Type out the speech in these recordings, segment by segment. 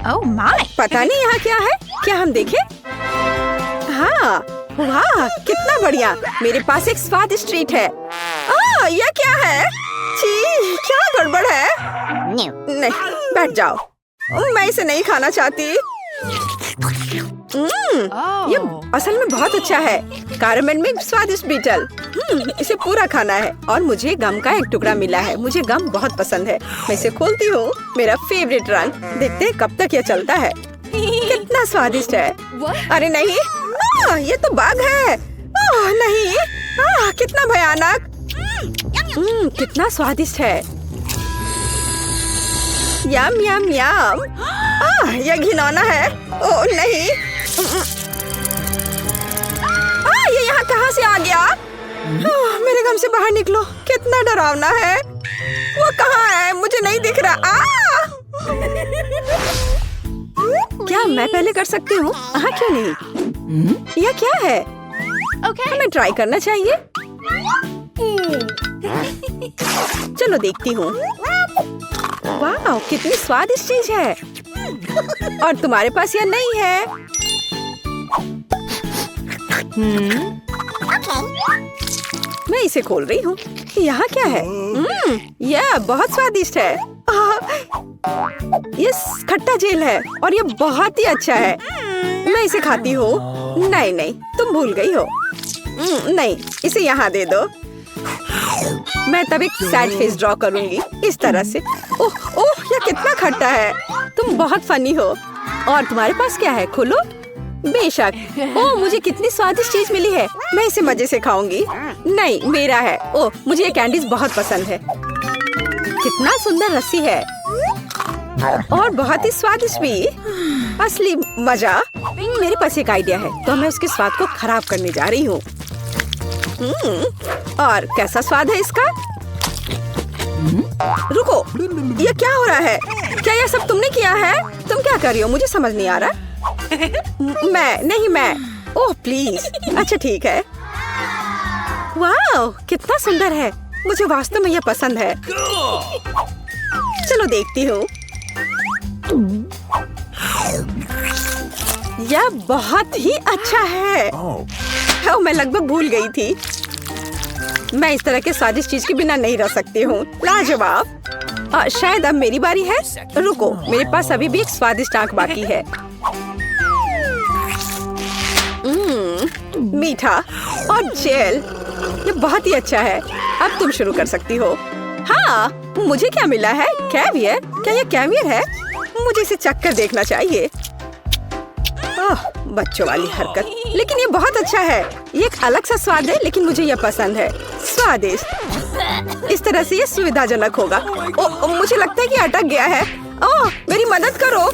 Oh my! पता नहीं यहाँ क्या है, क्या हम देखें? हाँ, वाह कितना बढ़िया। मेरे पास एक स्वादिष्ट ट्रीट है। यह क्या है? छी, क्या गड़बड़ है? नहीं, बैठ जाओ। मैं इसे नहीं खाना चाहती। ये असल में बहुत अच्छा है। कैरमेल में स्वादिष्ट बीटल। इसे पूरा खाना है और मुझे गम का एक टुकड़ा मिला है। मुझे गम बहुत पसंद है। मैं इसे खोलती हूँ। मेरा फेवरेट रंग। देखते हैं कब तक यह चलता है। कितना स्वादिष्ट है। अरे नहीं, ये तो बाघ है। नहीं, कितना भयानक। कितना स्वादिष्ट है। यम यम यम। यह घिनौना है। ओह नहीं, ये यहाँ कहाँ से आ गया? मेरे गम से बाहर निकलो। कितना डरावना है। वो कहाँ है? मुझे नहीं दिख रहा। क्या मैं पहले कर सकती हूँ? हाँ क्यों नहीं? यह क्या है? हमें ट्राई करना चाहिए। चलो देखती हूँ। वाह कितनी स्वादिष्ट चीज है। और तुम्हारे पास यह नहीं है। मैं इसे खोल रही हूँ। यहाँ क्या है? यह बहुत स्वादिष्ट है। ये खट्टा जेल है और ये बहुत ही अच्छा है। मैं इसे खाती हूँ। नहीं नहीं, तुम भूल गई हो। नहीं, इसे यहाँ दे दो। मैं तब एक सैड फेस ड्रॉ करूंगी इस तरह से। ओह ओह, यह कितना खट्टा है। तुम बहुत फनी हो। और तुम्हारे पास क्या है? खोलो। बेशक। ओह, मुझे कितनी स्वादिष्ट चीज मिली है। मैं इसे मजे से खाऊंगी। नहीं, मेरा है। ओह, मुझे ये कैंडीज बहुत पसंद है। कितना सुंदर रस्सी है और बहुत ही स्वादिष्ट भी। असली मजा। मेरे पास एक आइडिया है, तो मैं उसके स्वाद को खराब करने जा रही हूँ। और कैसा स्वाद है इसका? रुको, ये क्या हो रहा है? क्या यह सब तुमने किया है? तुम क्या कर रही हो? मुझे समझ नहीं आ रहा। मैं। Oh please. अच्छा ठीक है। वाह कितना सुंदर है। मुझे वास्तव में यह पसंद है। चलो देखती हूँ। यह बहुत ही अच्छा है। मैं लगभग भूल गई थी। मैं इस तरह के स्वादिष्ट चीज के बिना नहीं रह सकती हूँ। लाजवाब। शायद अब मेरी बारी है। रुको, मेरे पास अभी भी एक स्वादिष्ट आंख बाकी है। मीठा और जेल। ये बहुत ही अच्छा है। अब तुम शुरू कर सकती हो। हाँ, मुझे क्या मिला है? कैवियर। क्या ये कैवियर है? मुझे इसे चखकर देखना चाहिए। बच्चों वाली हरकत। लेकिन ये बहुत अच्छा है। ये एक अलग सा स्वाद है, लेकिन मुझे ये पसंद है। स्वादिष्ट। इस तरह से ये सुविधाजनक होगा। मुझे लगता है कि अटक गया है। मेरी मदद करो।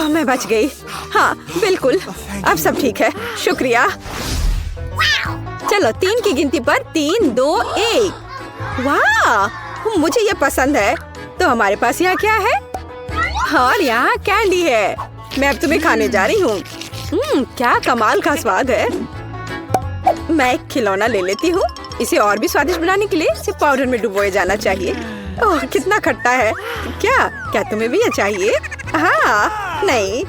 मैं बच गई। हाँ बिल्कुल, अब सब ठीक है। शुक्रिया। चलो 3 की गिनती पर 3, 2, 1। वाह, मुझे ये पसंद है। तो हमारे पास यहाँ क्या है? और यहाँ कैंडी है। मैं अब तुम्हें खाने जा रही हूँ। क्या कमाल का स्वाद है। मैं एक खिलौना ले लेती हूँ। इसे और भी स्वादिष्ट बनाने के लिए इसे पाउडर में डुबोया जाना चाहिए। ओह कितना खट्टा है। क्या तुम्हें भी ये चाहिए? हाँ नहीं,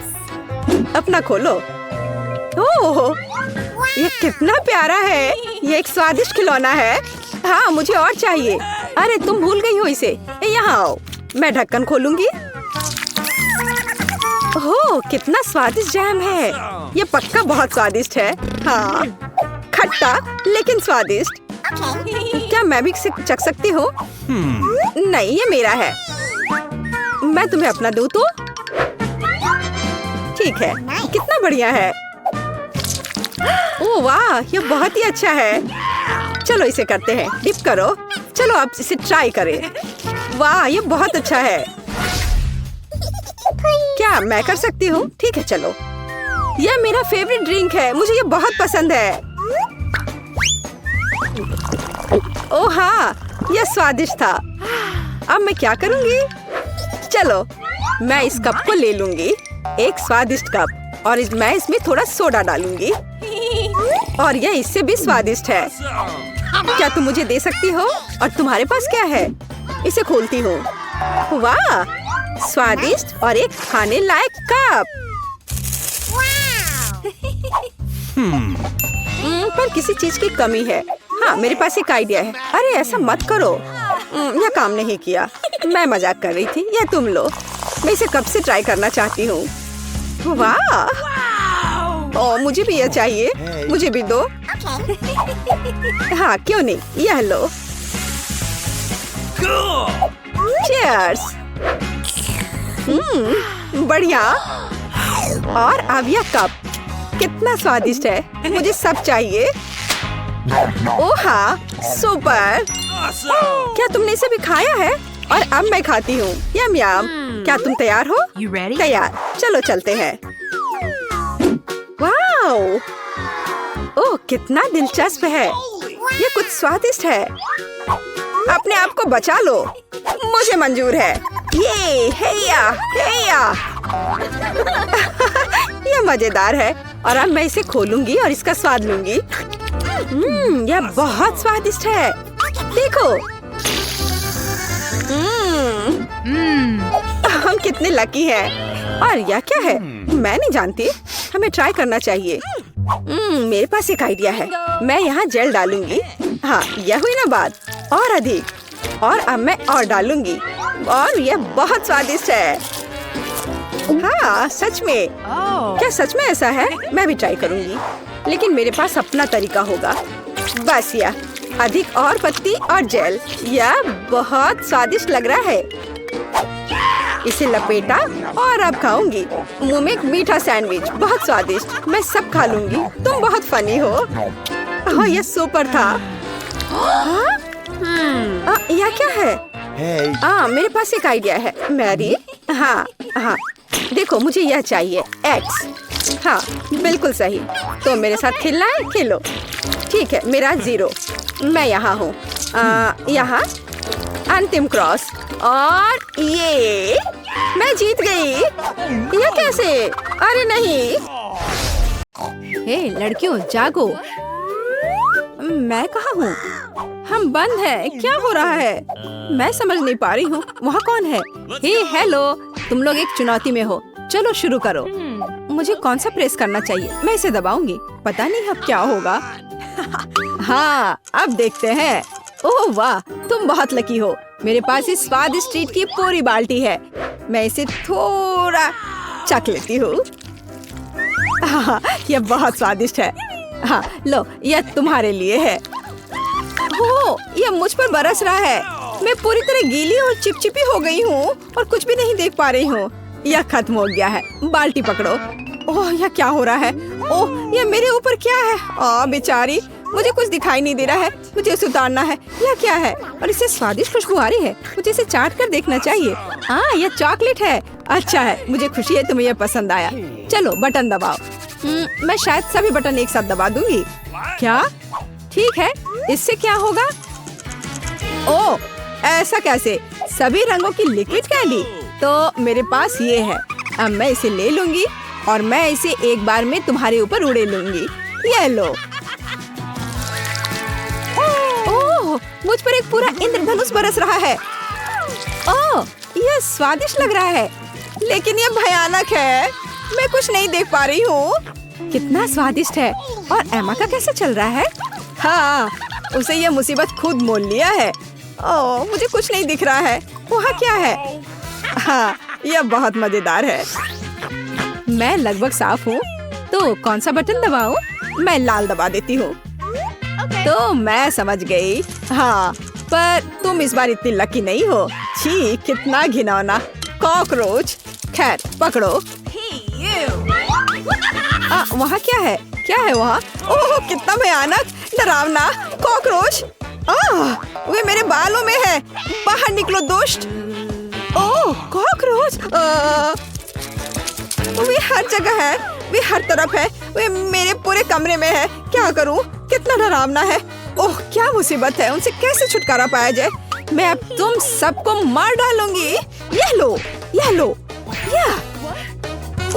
अपना खोलो। ओह ये कितना प्यारा है। ये एक स्वादिष्ट खिलौना है। हाँ मुझे और चाहिए। अरे तुम भूल गई हो इसे। यहाँ आओ, मैं ढक्कन खोलूंगी। ओह कितना स्वादिष्ट जैम है। ये पक्का बहुत स्वादिष्ट है। हाँ खट्टा लेकिन स्वादिष्ट। क्या मैं भी इसे चख सकती हूँ? नहीं, ये मेरा है। मैं तुम्हें अपना दूँ तो? ठीक है, कितना बढ़िया है। ओह वाह, ये बहुत ही अच्छा है। चलो इसे करते हैं। डिप करो। चलो अब इसे ट्राई करें। वाह ये बहुत अच्छा है। क्या मैं कर सकती हूँ? ठीक है चलो। यह मेरा फेवरेट ड्रिंक है। मुझे ये बहुत पसंद है। ओह हाँ, यह स्वादिष्ट था। अब मैं क्या करूँगी? चलो मैं इस कप को ले लूंगी। एक स्वादिष्ट कप। और मैं इसमें थोड़ा सोडा डालूंगी। और यह इससे भी स्वादिष्ट है। क्या तुम मुझे दे सकती हो? और तुम्हारे पास क्या है? इसे खोलती हूँ। वाह स्वादिष्ट और एक खाने लायक कप। पर किसी चीज की कमी है। हाँ, मेरे पास एक आइडिया है। अरे ऐसा मत करो, यह काम नहीं किया। मैं मजाक कर रही थी। यह तुम लो। मैं इसे कब से ट्राई करना चाहती हूँ। वाह! ओ, मुझे भी यह चाहिए। मुझे भी दो। हाँ, क्यों नहीं, यह लो। चीयर्स। बढ़िया। और अब यह कप कितना स्वादिष्ट है। मुझे सब चाहिए। ओह हाँ, सुपर। क्या तुमने इसे भी खाया है? और अब मैं खाती हूँ। यम यम। क्या तुम तैयार हो? तैयार। चलो चलते हैं। वाओ! ओह, कितना दिलचस्प है। ये कुछ स्वादिष्ट है। अपने आप को बचा लो। मुझे मंजूर है। ये हैया हैया। यह मजेदार है। और अब मैं इसे खोलूंगी और इसका स्वाद लूंगी। यह बहुत स्वादिष्ट है। देखो। हम कितने लकी हैं। और यह क्या है? मैं नहीं जानती। हमें ट्राई करना चाहिए। मेरे पास एक आइडिया है। मैं यहाँ जेल डालूंगी। हाँ, यह हुई ना बात। और अधिक। और अब मैं और डालूंगी। और यह बहुत स्वादिष्ट है। हाँ, सच में। क्या सच में ऐसा है? मैं भी ट्राई करूंगी। लेकिन मेरे पास अपना तरीका होगा। बस यह अधिक और पत्ती और जेल। यह बहुत स्वादिष्ट लग रहा है। इसे लपेटा और अब खाऊंगी। मुंह में एक मीठा सैंडविच। बहुत स्वादिष्ट। मैं सब खा लूंगी। तुम बहुत फनी हो। हाँ, यह सुपर था। यह क्या है? मेरे पास एक आइडिया है। मैरी। हाँ हाँ, देखो मुझे यह चाहिए। एक्स। हाँ, बिल्कुल सही। तो मेरे साथ खेलना है? खेलो। ठीक है, मेरा 0। मैं यहाँ हूँ। यहाँ अंतिम क्रॉस। और ये मैं जीत गई। यह कैसे? अरे नहीं। हे लड़कियों, जागो। मैं कहाँ हूँ? हम बंद हैं। क्या हो रहा है? मैं समझ नहीं पा रही हूँ। वहाँ कौन है? हे हेलो, तुम लोग एक चुनौती में हो। चलो शुरू करो। मुझे कौन सा प्रेस करना चाहिए? मैं इसे दबाऊंगी। पता नहीं अब क्या होगा। हाँ, अब देखते हैं। ओह वाह, तुम बहुत लकी हो। मेरे पास इस स्वादिष्ट ट्रीट की पूरी बाल्टी है। मैं इसे थोड़ा चख लेती हूँ। हाँ, यह बहुत स्वादिष्ट है। हाँ, लो, यह तुम्हारे लिए है। हो, यह मुझ पर बरस रहा है। मैं पूरी तरह गीली और चिपचिपी हो गई हूँ और कुछ भी नहीं देख पा रही हूँ। यह खत्म हो गया है। बाल्टी पकड़ो। ओह, यह क्या हो रहा है? ओह, यह मेरे ऊपर क्या है? बेचारी, मुझे कुछ दिखाई नहीं दे रहा है। मुझे इसे उतारना है। यह क्या है? और इससे स्वादिष्ट खुशबू आ रही है। मुझे इसे चाट कर देखना चाहिए। यह चॉकलेट है। अच्छा है, मुझे खुशी है तुम्हें यह पसंद आया। चलो बटन दबाओ। मैं शायद सभी बटन एक साथ दबा दूंगी। क्या? ठीक है, इससे क्या होगा? ओह, ऐसा कैसे? सभी रंगों की लिक्विड कैंडी। तो मेरे पास ये है। अब मैं इसे ले लूंगी और मैं इसे एक बार में तुम्हारे ऊपर उड़े लूंगी। ये लो। ओह, मुझ पर एक पूरा इंद्रधनुष बरस रहा है। ओह, यह स्वादिष्ट लग रहा है, लेकिन यह भयानक है। मैं कुछ नहीं देख पा रही हूँ। कितना स्वादिष्ट है। और एमा का कैसे चल रहा है? हाँ, उसे यह मुसीबत खुद मोल लिया है। ओह, मुझे कुछ नहीं दिख रहा है। वहाँ क्या है? हाँ, यह बहुत मजेदार है। मैं लगभग साफ हूँ। तो कौन सा बटन दबाऊं? मैं लाल दबा देती हूँ। तो मैं समझ गई। हाँ, पर तुम इस बार इतनी लकी नहीं हो। छी, कितना घिनौना कॉकरोच। खैर, पकड़ो। वहाँ क्या है? क्या है वहाँ? ओह, कितना भयानक, डरावना कॉकरोच। वे मेरे बालों में है। बाहर निकलो दुष्ट। ओह, कॉकरोच। वे हर जगह है। वे हर तरफ है। वे मेरे पूरे कमरे में है। क्या करूं? कितना डरावना है। ओह, क्या मुसीबत है। उनसे कैसे छुटकारा पाया जाए? मैं अब तुम सबको मार डालूंगी। यह लो, यह लो, यह।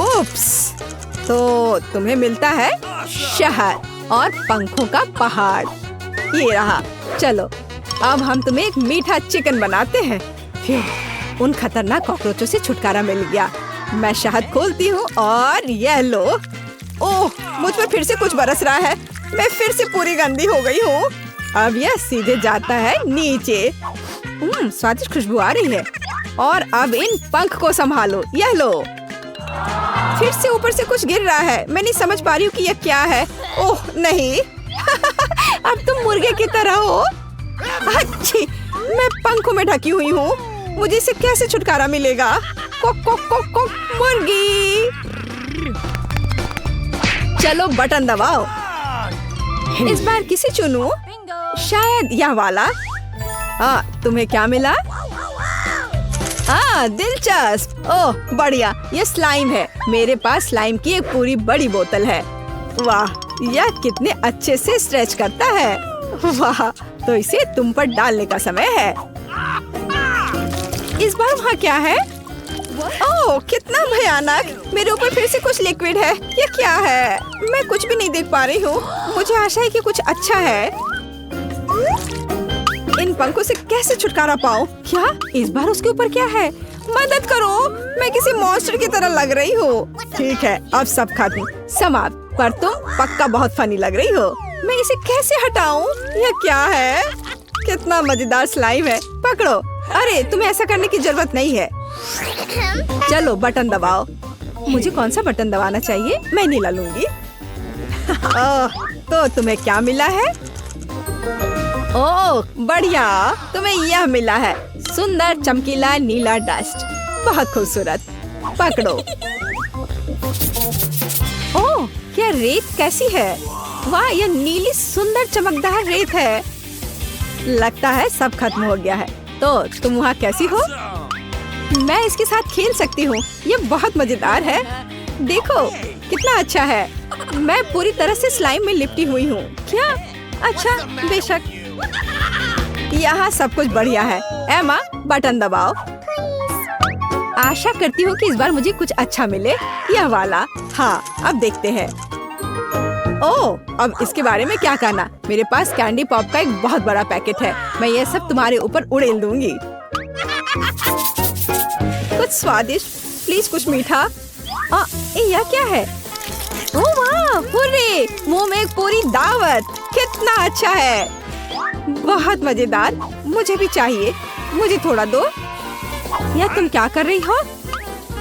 ओप्स, तो तुम्हें मिलता है शहर और पंखों का पहाड़। ये रहा। चलो, अब हम तुम्हें एक मीठा चिकन बनाते हैं। उन खतरनाक कॉकरोचों से छुटकारा मिल गया। मैं शहद खोलती हूँ और ये लो। ओह, मुझ पर फिर से कुछ बरस रहा है। मैं फिर से पूरी गंदी हो गई हूँ। अब यह सीधे जाता है नीचे। स्वादिष्ट खुशबू आ रही है। और अब इन पंख को संभालो। यह लो। फिर से ऊपर से कुछ गिर रहा है। मैं नहीं समझ पा रही हूँ कि यह क्या है। ओह नहीं। अब तुम मुर्गे की तरह हो। अच्छी, मैं पंखों में ढकी हुई हूँ। मुझे इससे कैसे छुटकारा मिलेगा? कोक कोक कोक कोक मुर्गी। चलो बटन दबाओ। इस बार किसे चुनूं? शायद यह वाला। तुम्हें क्या मिला? दिलचस्प। ओह बढ़िया, ये स्लाइम है। मेरे पास स्लाइम की एक पूरी बड़ी बोतल है। वाह, यह कितने अच्छे से स्ट्रेच करता है। वाह, तो इसे तुम पर डालने का समय है। इस बार वहाँ क्या है? ओह कितना भयानक। मेरे ऊपर फिर से कुछ लिक्विड है। ये क्या है? मैं कुछ भी नहीं देख पा रही हूँ। मुझे आशा है कि कुछ अच्छा है। इन पंखों से कैसे छुटकारा पाऊँ? क्या इस बार उसके ऊपर क्या है? मदद करो, मैं किसी मॉन्स्टर की तरह लग रही हूँ। ठीक है, अब सब खत्म, समाप्त। पर तुम पक्का बहुत फनी लग रही हो। मैं इसे कैसे हटाऊं? यह क्या है? कितना मजेदार स्लाइम है। पकड़ो। अरे तुम्हें ऐसा करने की जरूरत नहीं है। चलो बटन दबाओ। मुझे कौन सा बटन दबाना चाहिए? मैं नीला लूंगी। तो तुम्हें क्या मिला है? ओह बढ़िया, तुम्हें यह मिला है। सुंदर चमकीला नीला डस्ट। बहुत खूबसूरत। पकड़ो। ओह क्या रेत कैसी है? वाह, यह नीली सुंदर चमकदार रेत है। लगता है सब खत्म हो गया है। तो तुम वहाँ कैसी हो? मैं इसके साथ खेल सकती हूँ। ये बहुत मजेदार है। देखो कितना अच्छा है। मैं पूरी तरह से स्लाइम में लिपटी हुई हूँ। क्या? अच्छा, बेशक। यहाँ सब कुछ बढ़िया है। एमा बटन दबाओ। आशा करती हूँ कि इस बार मुझे कुछ अच्छा मिले। यह वाला। हाँ, अब देखते हैं। ओह, अब इसके बारे में क्या कहना? मेरे पास कैंडी पॉप का एक बहुत बड़ा पैकेट है। मैं ये सब तुम्हारे ऊपर उड़ेल दूंगी। कुछ स्वादिष्ट, प्लीज कुछ मीठा। यह क्या है? ओह वाह, हुर्रे! मुंह में एक पूरी दावत। कितना अच्छा है। बहुत मजेदार। मुझे भी चाहिए। मुझे थोड़ा दो। यह तुम क्या कर रही हो?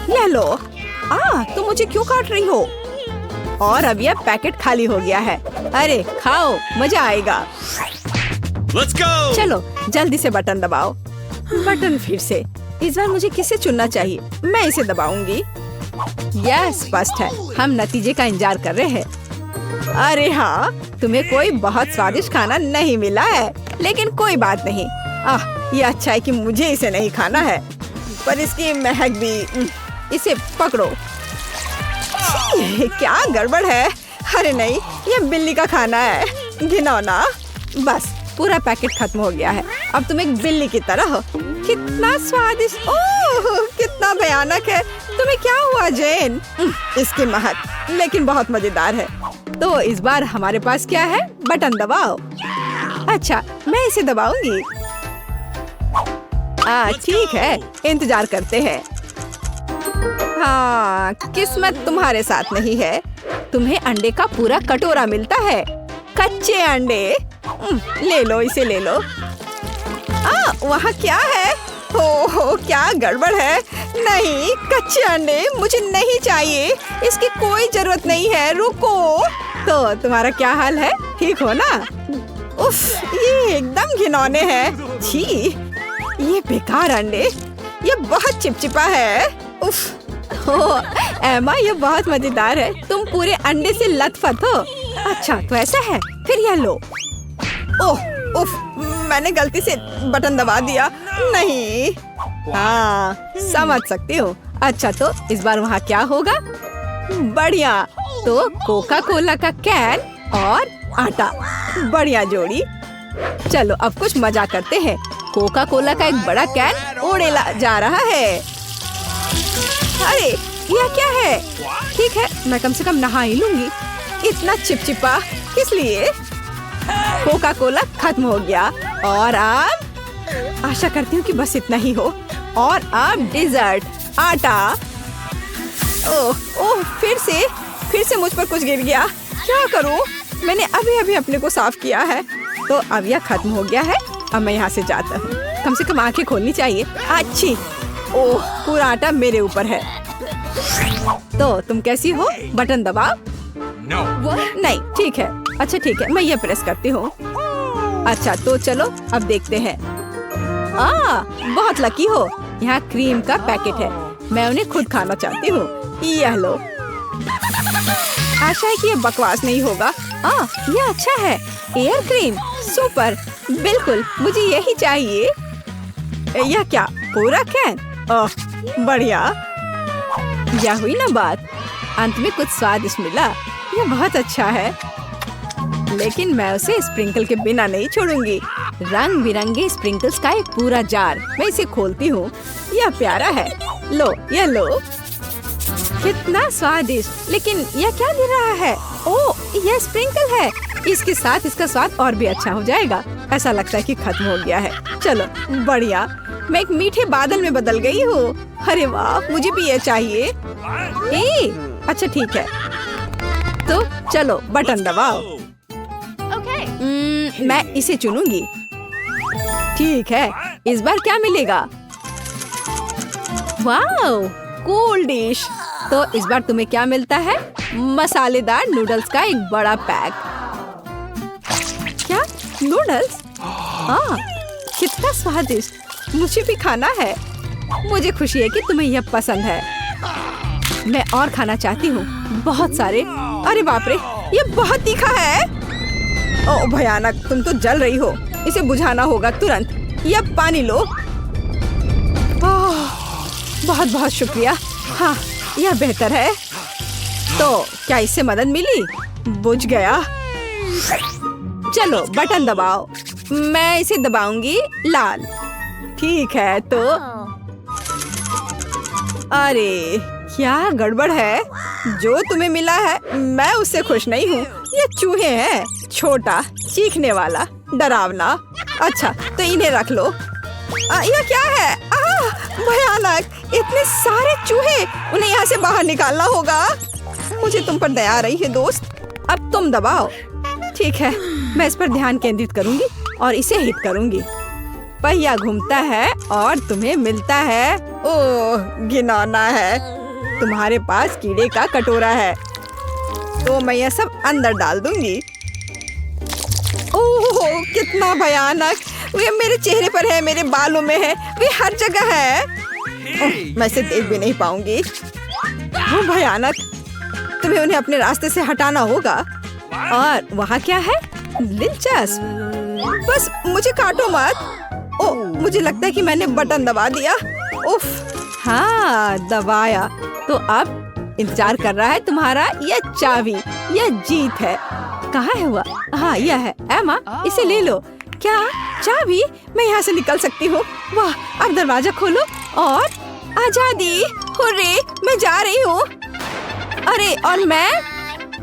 यह लो। तुम मुझे क्यों काट रही हो? और अब यह पैकेट खाली हो गया है। अरे खाओ, मजा आएगा। Let's go! चलो जल्दी से बटन दबाओ। बटन फिर से। इस बार मुझे किसे चुनना चाहिए? मैं इसे दबाऊंगी। यह स्पष्ट है, हम नतीजे का इंतजार कर रहे हैं। अरे हाँ, तुम्हें कोई बहुत स्वादिष्ट खाना नहीं मिला है, लेकिन कोई बात नहीं। ये अच्छा है कि मुझे इसे नहीं खाना है, पर इसकी महक भी। इसे पकड़ो। क्या गड़बड़ है? अरे नहीं, ये बिल्ली का खाना है। घिनौना। बस पूरा पैकेट खत्म हो गया है। अब तुम एक बिल्ली की तरह हो। कितना स्वादिष्ट। ओह कितना भयानक है। तुम्हें क्या हुआ जेन? इसकी महक, लेकिन बहुत मजेदार है। तो इस बार हमारे पास क्या है? बटन दबाओ। अच्छा, मैं इसे दबाऊंगी। ठीक है, इंतजार करते हैं। हाँ, किस्मत तुम्हारे साथ नहीं है। तुम्हें अंडे का पूरा कटोरा मिलता है। कच्चे अंडे। ले लो, इसे ले लो। वहाँ क्या है? हो क्या गड़बड़ है? नहीं, कच्चे अंडे मुझे नहीं चाहिए। इसकी कोई जरूरत नहीं है। रुको। तो तुम्हारा क्या हाल है? ठीक हो ना? उफ, ये एकदम घिनौने हैं। छी, ये बेकार अंडे। ये बहुत चिपचिपा है। उफ। एमा, ये बहुत मजेदार है। तुम पूरे अंडे से लथपथ हो। अच्छा, तो ऐसा है। फिर यह लो। ओह उफ, मैंने गलती से बटन दबा दिया। नहीं। समझ सकती हूँ। अच्छा, तो इस बार वहाँ क्या होगा? बढ़िया। तो कोका कोला का कैन और आटा। बढ़िया जोड़ी। चलो अब कुछ मजा करते हैं। कोका कोला का एक बड़ा कैन उड़ेला जा रहा है। अरे यह क्या है? ठीक है, मैं कम से कम नहा ही लूंगी। इतना चिपचिपा किस लिए? कोका कोला खत्म हो गया। और अब आशा करती हूँ कि बस इतना ही हो। और अब डिजर्ट, आटा। ओह ओह, फिर से मुझ पर कुछ गिर गया। क्या करूं? मैंने अभी अभी अपने को साफ किया है। तो अब यह खत्म हो गया है। अब मैं यहाँ से जाता हूँ। कम से कम आंखें खोलनी चाहिए। अच्छी। ओह, पूरा आटा मेरे ऊपर है। तो तुम कैसी हो? बटन दबाओ। No. नहीं, ठीक है। अच्छा ठीक है, मैं ये प्रेस करती हूँ। अच्छा तो चलो अब देखते हैं। बहुत लकी हो। यहाँ क्रीम का पैकेट है। मैं उन्हें खुद खाना चाहती हूँ। यह लो। आशा है कि ये बकवास नहीं होगा। यह अच्छा है। Air cream, super. बिल्कुल, मुझे यही चाहिए। यह क्या, पूरा कैन? ओह बढ़िया। यह हुई ना बात। अंत में कुछ स्वादिष्ट मिला। यह बहुत अच्छा है, लेकिन मैं उसे स्प्रिंकल के बिना नहीं छोड़ूंगी। रंग बिरंगे स्प्रिंकल्स का एक पूरा जार। मैं इसे खोलती हूँ। यह प्यारा है। लो, यह लो। कितना स्वादिष्ट। लेकिन यह क्या गिर रहा है? ओह, यह स्प्रिंकल है। इसके साथ इसका स्वाद और भी अच्छा हो जाएगा। ऐसा लगता है कि खत्म हो गया है। चलो बढ़िया, मैं एक मीठे बादल में बदल गई हूँ। अरे वाह, मुझे भी ये चाहिए। अच्छा ठीक है, तो चलो बटन दबाओ। मैं इसे चुनूंगी। ठीक है, इस बार क्या मिलेगा? Wow, cool dish. तो इस बार तुम्हें क्या मिलता है? मसालेदार नूडल्स का एक बड़ा पैक। क्या नूडल्स? कितना स्वादिष्ट। मुझे भी खाना है। मुझे खुशी है कि तुम्हें यह पसंद है। मैं और खाना चाहती हूँ, बहुत सारे। अरे बाप रे, ये बहुत तीखा है। ओह भयानक, तुम तो जल रही हो। इसे बुझाना होगा तुरंत। यह पानी लो। बहुत बहुत शुक्रिया। हाँ, यह बेहतर है। तो क्या इससे मदद मिली? बुझ गया। चलो बटन दबाओ। मैं इसे दबाऊंगी लाल। ठीक है, तो अरे क्या गड़बड़ है? जो तुम्हें मिला है मैं उससे खुश नहीं हूँ। ये चूहे हैं, छोटा, चीखने वाला, डरावना। अच्छा तो इन्हें रख लो। यह क्या है? भयानक, इतने सारे चूहे। उन्हें यहाँ से बाहर निकालना होगा। मुझे तुम पर दया आ रही है दोस्त। अब तुम दबाओ। ठीक है, मैं इस पर ध्यान केंद्रित करूंगी और इसे हिट करूंगी। पहिया घूमता है और तुम्हें मिलता है। ओह घिनौना है। तुम्हारे पास कीड़े का कटोरा है, तो मैं यह सब अंदर डाल दूंगी। ओह कितना भयानक। वे मेरे चेहरे पर है, मेरे बालों में है, वे हर जगह है। मैं इसे देख भी नहीं पाऊंगी। वो भयानक। तुम्हें उन्हें अपने रास्ते से हटाना होगा। और वहाँ क्या है? दिलचस्प। बस मुझे काटो मत। ओह मुझे लगता है कि मैंने बटन दबा दिया। उफ, हाँ दबाया। तो अब इंतजार कर रहा है तुम्हारा यह चाबी। यह जीत है। कहाँ है हुआ? हाँ यह है। एमा इसे ले लो। क्या चाबी? मैं यहाँ से निकल सकती हूँ। वाह, अब दरवाजा खोलो और आजादी। हुर्रे, मैं जा रही हूँ। अरे और मैं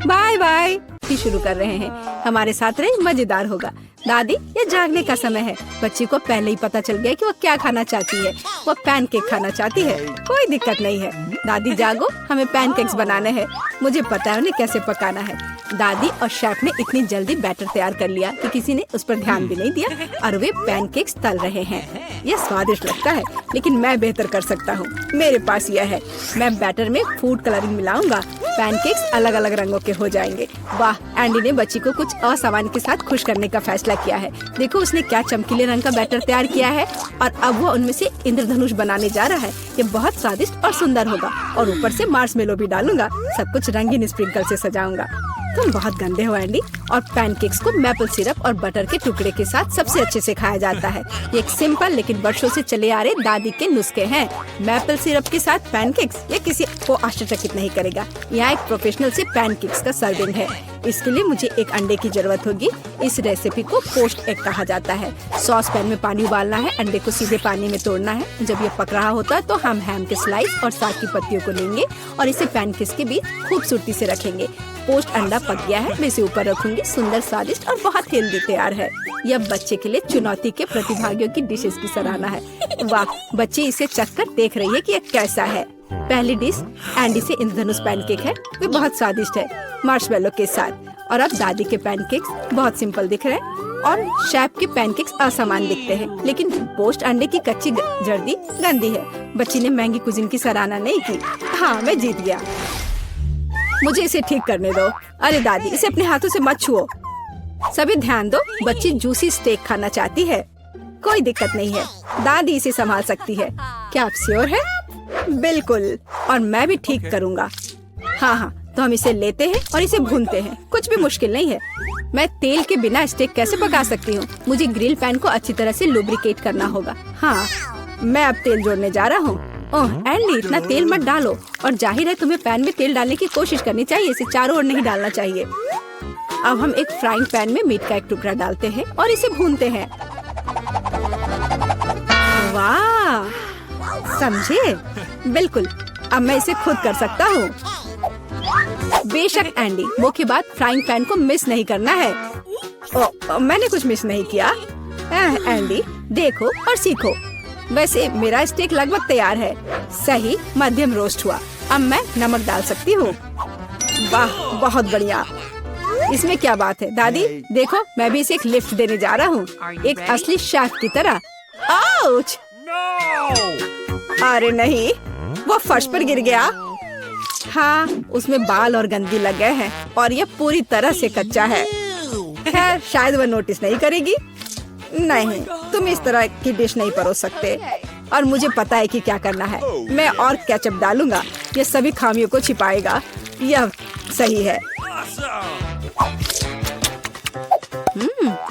बाय बाय शुरू कर रहे हैं। हमारे साथ रहे, मजेदार होगा। दादी ये जागने का समय है। बच्ची को पहले ही पता चल गया कि वो क्या खाना चाहती है। वो पैनकेक खाना चाहती है। कोई दिक्कत नहीं है। दादी जागो, हमें पैनकेक्स बनाने हैं। मुझे पता है उन्हें कैसे पकाना है। दादी और शेफ ने इतनी जल्दी बैटर तैयार कर लिया कि किसी ने उस पर ध्यान भी नहीं दिया और वे पैनकेक्स तल रहे हैं। यह स्वादिष्ट लगता है, लेकिन मैं बेहतर कर सकता हूँ। मेरे पास यह है। मैं बैटर में फूड कलरिंग मिलाऊंगा। पैनकेक्स अलग अलग रंगों के हो जाएंगे। वाह, एंडी ने बच्ची को कुछ असामान्य के साथ खुश करने का फैसला किया है। देखो उसने क्या चमकीले रंग का बैटर तैयार किया है और अब वो उनमें से इंद्रधनुष बनाने जा रहा है। ये बहुत स्वादिष्ट और सुंदर होगा और ऊपर से मार्शमेलो भी डालूंगा। सब कुछ रंगीन स्प्रिंकल से सजाऊंगा। तुम बहुत गंदे हो एंडी। और पैनकेक्स को मैपल सिरप और बटर के टुकड़े के साथ सबसे अच्छे से खाया जाता है। ये एक सिंपल लेकिन वर्षों से चले आ रहे दादी के नुस्खे हैं। मैपल सिरप के साथ पैनकेक्स, ये किसी को आश्चर्यचकित नहीं करेगा। यहाँ एक प्रोफेशनल से पैनकेक्स का सर्विंग है। इसके लिए मुझे एक अंडे की जरूरत होगी। इस रेसिपी को पोस्ट एग कहा जाता है। सॉस पैन में पानी उबालना है। अंडे को सीधे पानी में तोड़ना है। जब ये पक रहा होता है तो हम हैम के स्लाइस और साग की पत्तियों को लेंगे और इसे पैनकेक्स के बीच खूबसूरती से रखेंगे। पोस्ट अंडा पक गया है, मैं इसे ऊपर रखूंगी। सुंदर, स्वादिष्ट और बहुत हेल्दी तैयार है। यह बच्चे के लिए चुनौती के प्रतिभागियों की डिशेस की सराहना है। वाह, बच्ची इसे चखकर देख रही है कि यह कैसा है। पहली डिश एंडी से इंद्रधनुष पैनकेक है। वे बहुत स्वादिष्ट है, मार्शमेलो के साथ। और अब दादी के पैनकेक्स बहुत सिंपल दिख रहे हैं और शेफ के पैनकेक्स असमान दिखते हैं, लेकिन पोस्ट अंडे की कच्ची जर्दी गंदी है। बच्ची ने महंगी कुजिन की सराहना नहीं की। हाँ, मैं जीत गया। मुझे इसे ठीक करने दो। अरे दादी, इसे अपने हाथों से मत छुओ। सभी ध्यान दो, बच्ची जूसी स्टेक खाना चाहती है। कोई दिक्कत नहीं है, दादी इसे संभाल सकती है। क्या आप श्योर है? बिल्कुल, और मैं भी ठीक करूँगा। हाँ, तो हम इसे लेते हैं और इसे भूनते हैं। कुछ भी मुश्किल नहीं है। मैं तेल के बिना स्टेक कैसे पका सकती हूँ? मुझे ग्रिल पैन को अच्छी तरह से लुब्रिकेट करना होगा। हाँ, मैं अब तेल जोड़ने जा रहा हूँ। ओह एंडी, इतना तेल मत डालो। और जाहिर है तुम्हें पैन में तेल डालने की कोशिश करनी चाहिए, इसे चारों ओर नहीं डालना चाहिए। अब हम एक फ्राइंग पैन में मीट का एक टुकड़ा डालते हैं और इसे भूनते हैं। वाह, समझे? बिल्कुल, अब मैं इसे खुद कर सकता हूँ। बेशक एंडी, मुख्य बात फ्राइंग पैन को मिस नहीं करना है। मैंने कुछ मिस नहीं किया। एंडी, देखो और सीखो। वैसे मेरा स्टेक लगभग तैयार है। सही मध्यम रोस्ट हुआ। अब मैं नमक डाल सकती हूँ। वाह, बहुत बढ़िया। इसमें क्या बात है दादी, देखो मैं भी इसे एक लिफ्ट देने जा रहा हूँ, एक असली शेफ की तरह। आउच! अरे नहीं, वो फर्श पर गिर गया। हाँ, उसमें बाल और गंदगी लग गए हैं और यह पूरी तरह से कच्चा है। खैर, शायद वह नोटिस नहीं करेगी। नहीं, तुम इस तरह की डिश नहीं परोस सकते। और मुझे पता है कि क्या करना है। मैं और केचप डालूंगा, यह सभी खामियों को छिपाएगा। यह सही है।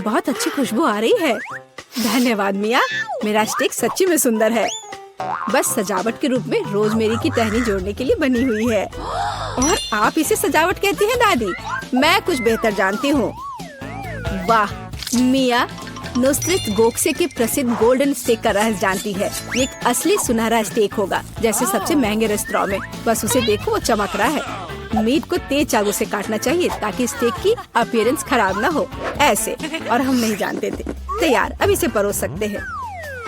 बहुत अच्छी खुशबू आ रही है। धन्यवाद मिया, मेरा स्टेक सच्ची में सुंदर है। बस सजावट के रूप में रोजमेरी की टहनी जोड़ने के लिए बनी हुई है। और आप इसे सजावट कहती हैं दादी? मैं कुछ बेहतर जानती हूँ। वाह, मिया नुसरत गोखसे के प्रसिद्ध गोल्डन स्टेक का रहस्य जानती है। ये एक असली सुनहरा स्टेक होगा, जैसे सबसे महंगे रेस्तरां में। बस उसे देखो, वो चमक रहा है। मीट को तेज चाकू से काटना चाहिए ताकि स्टेक की अपीयरेंस खराब ना हो। ऐसे, और हम नहीं जानते थे। तैयार, अब इसे परोस सकते हैं।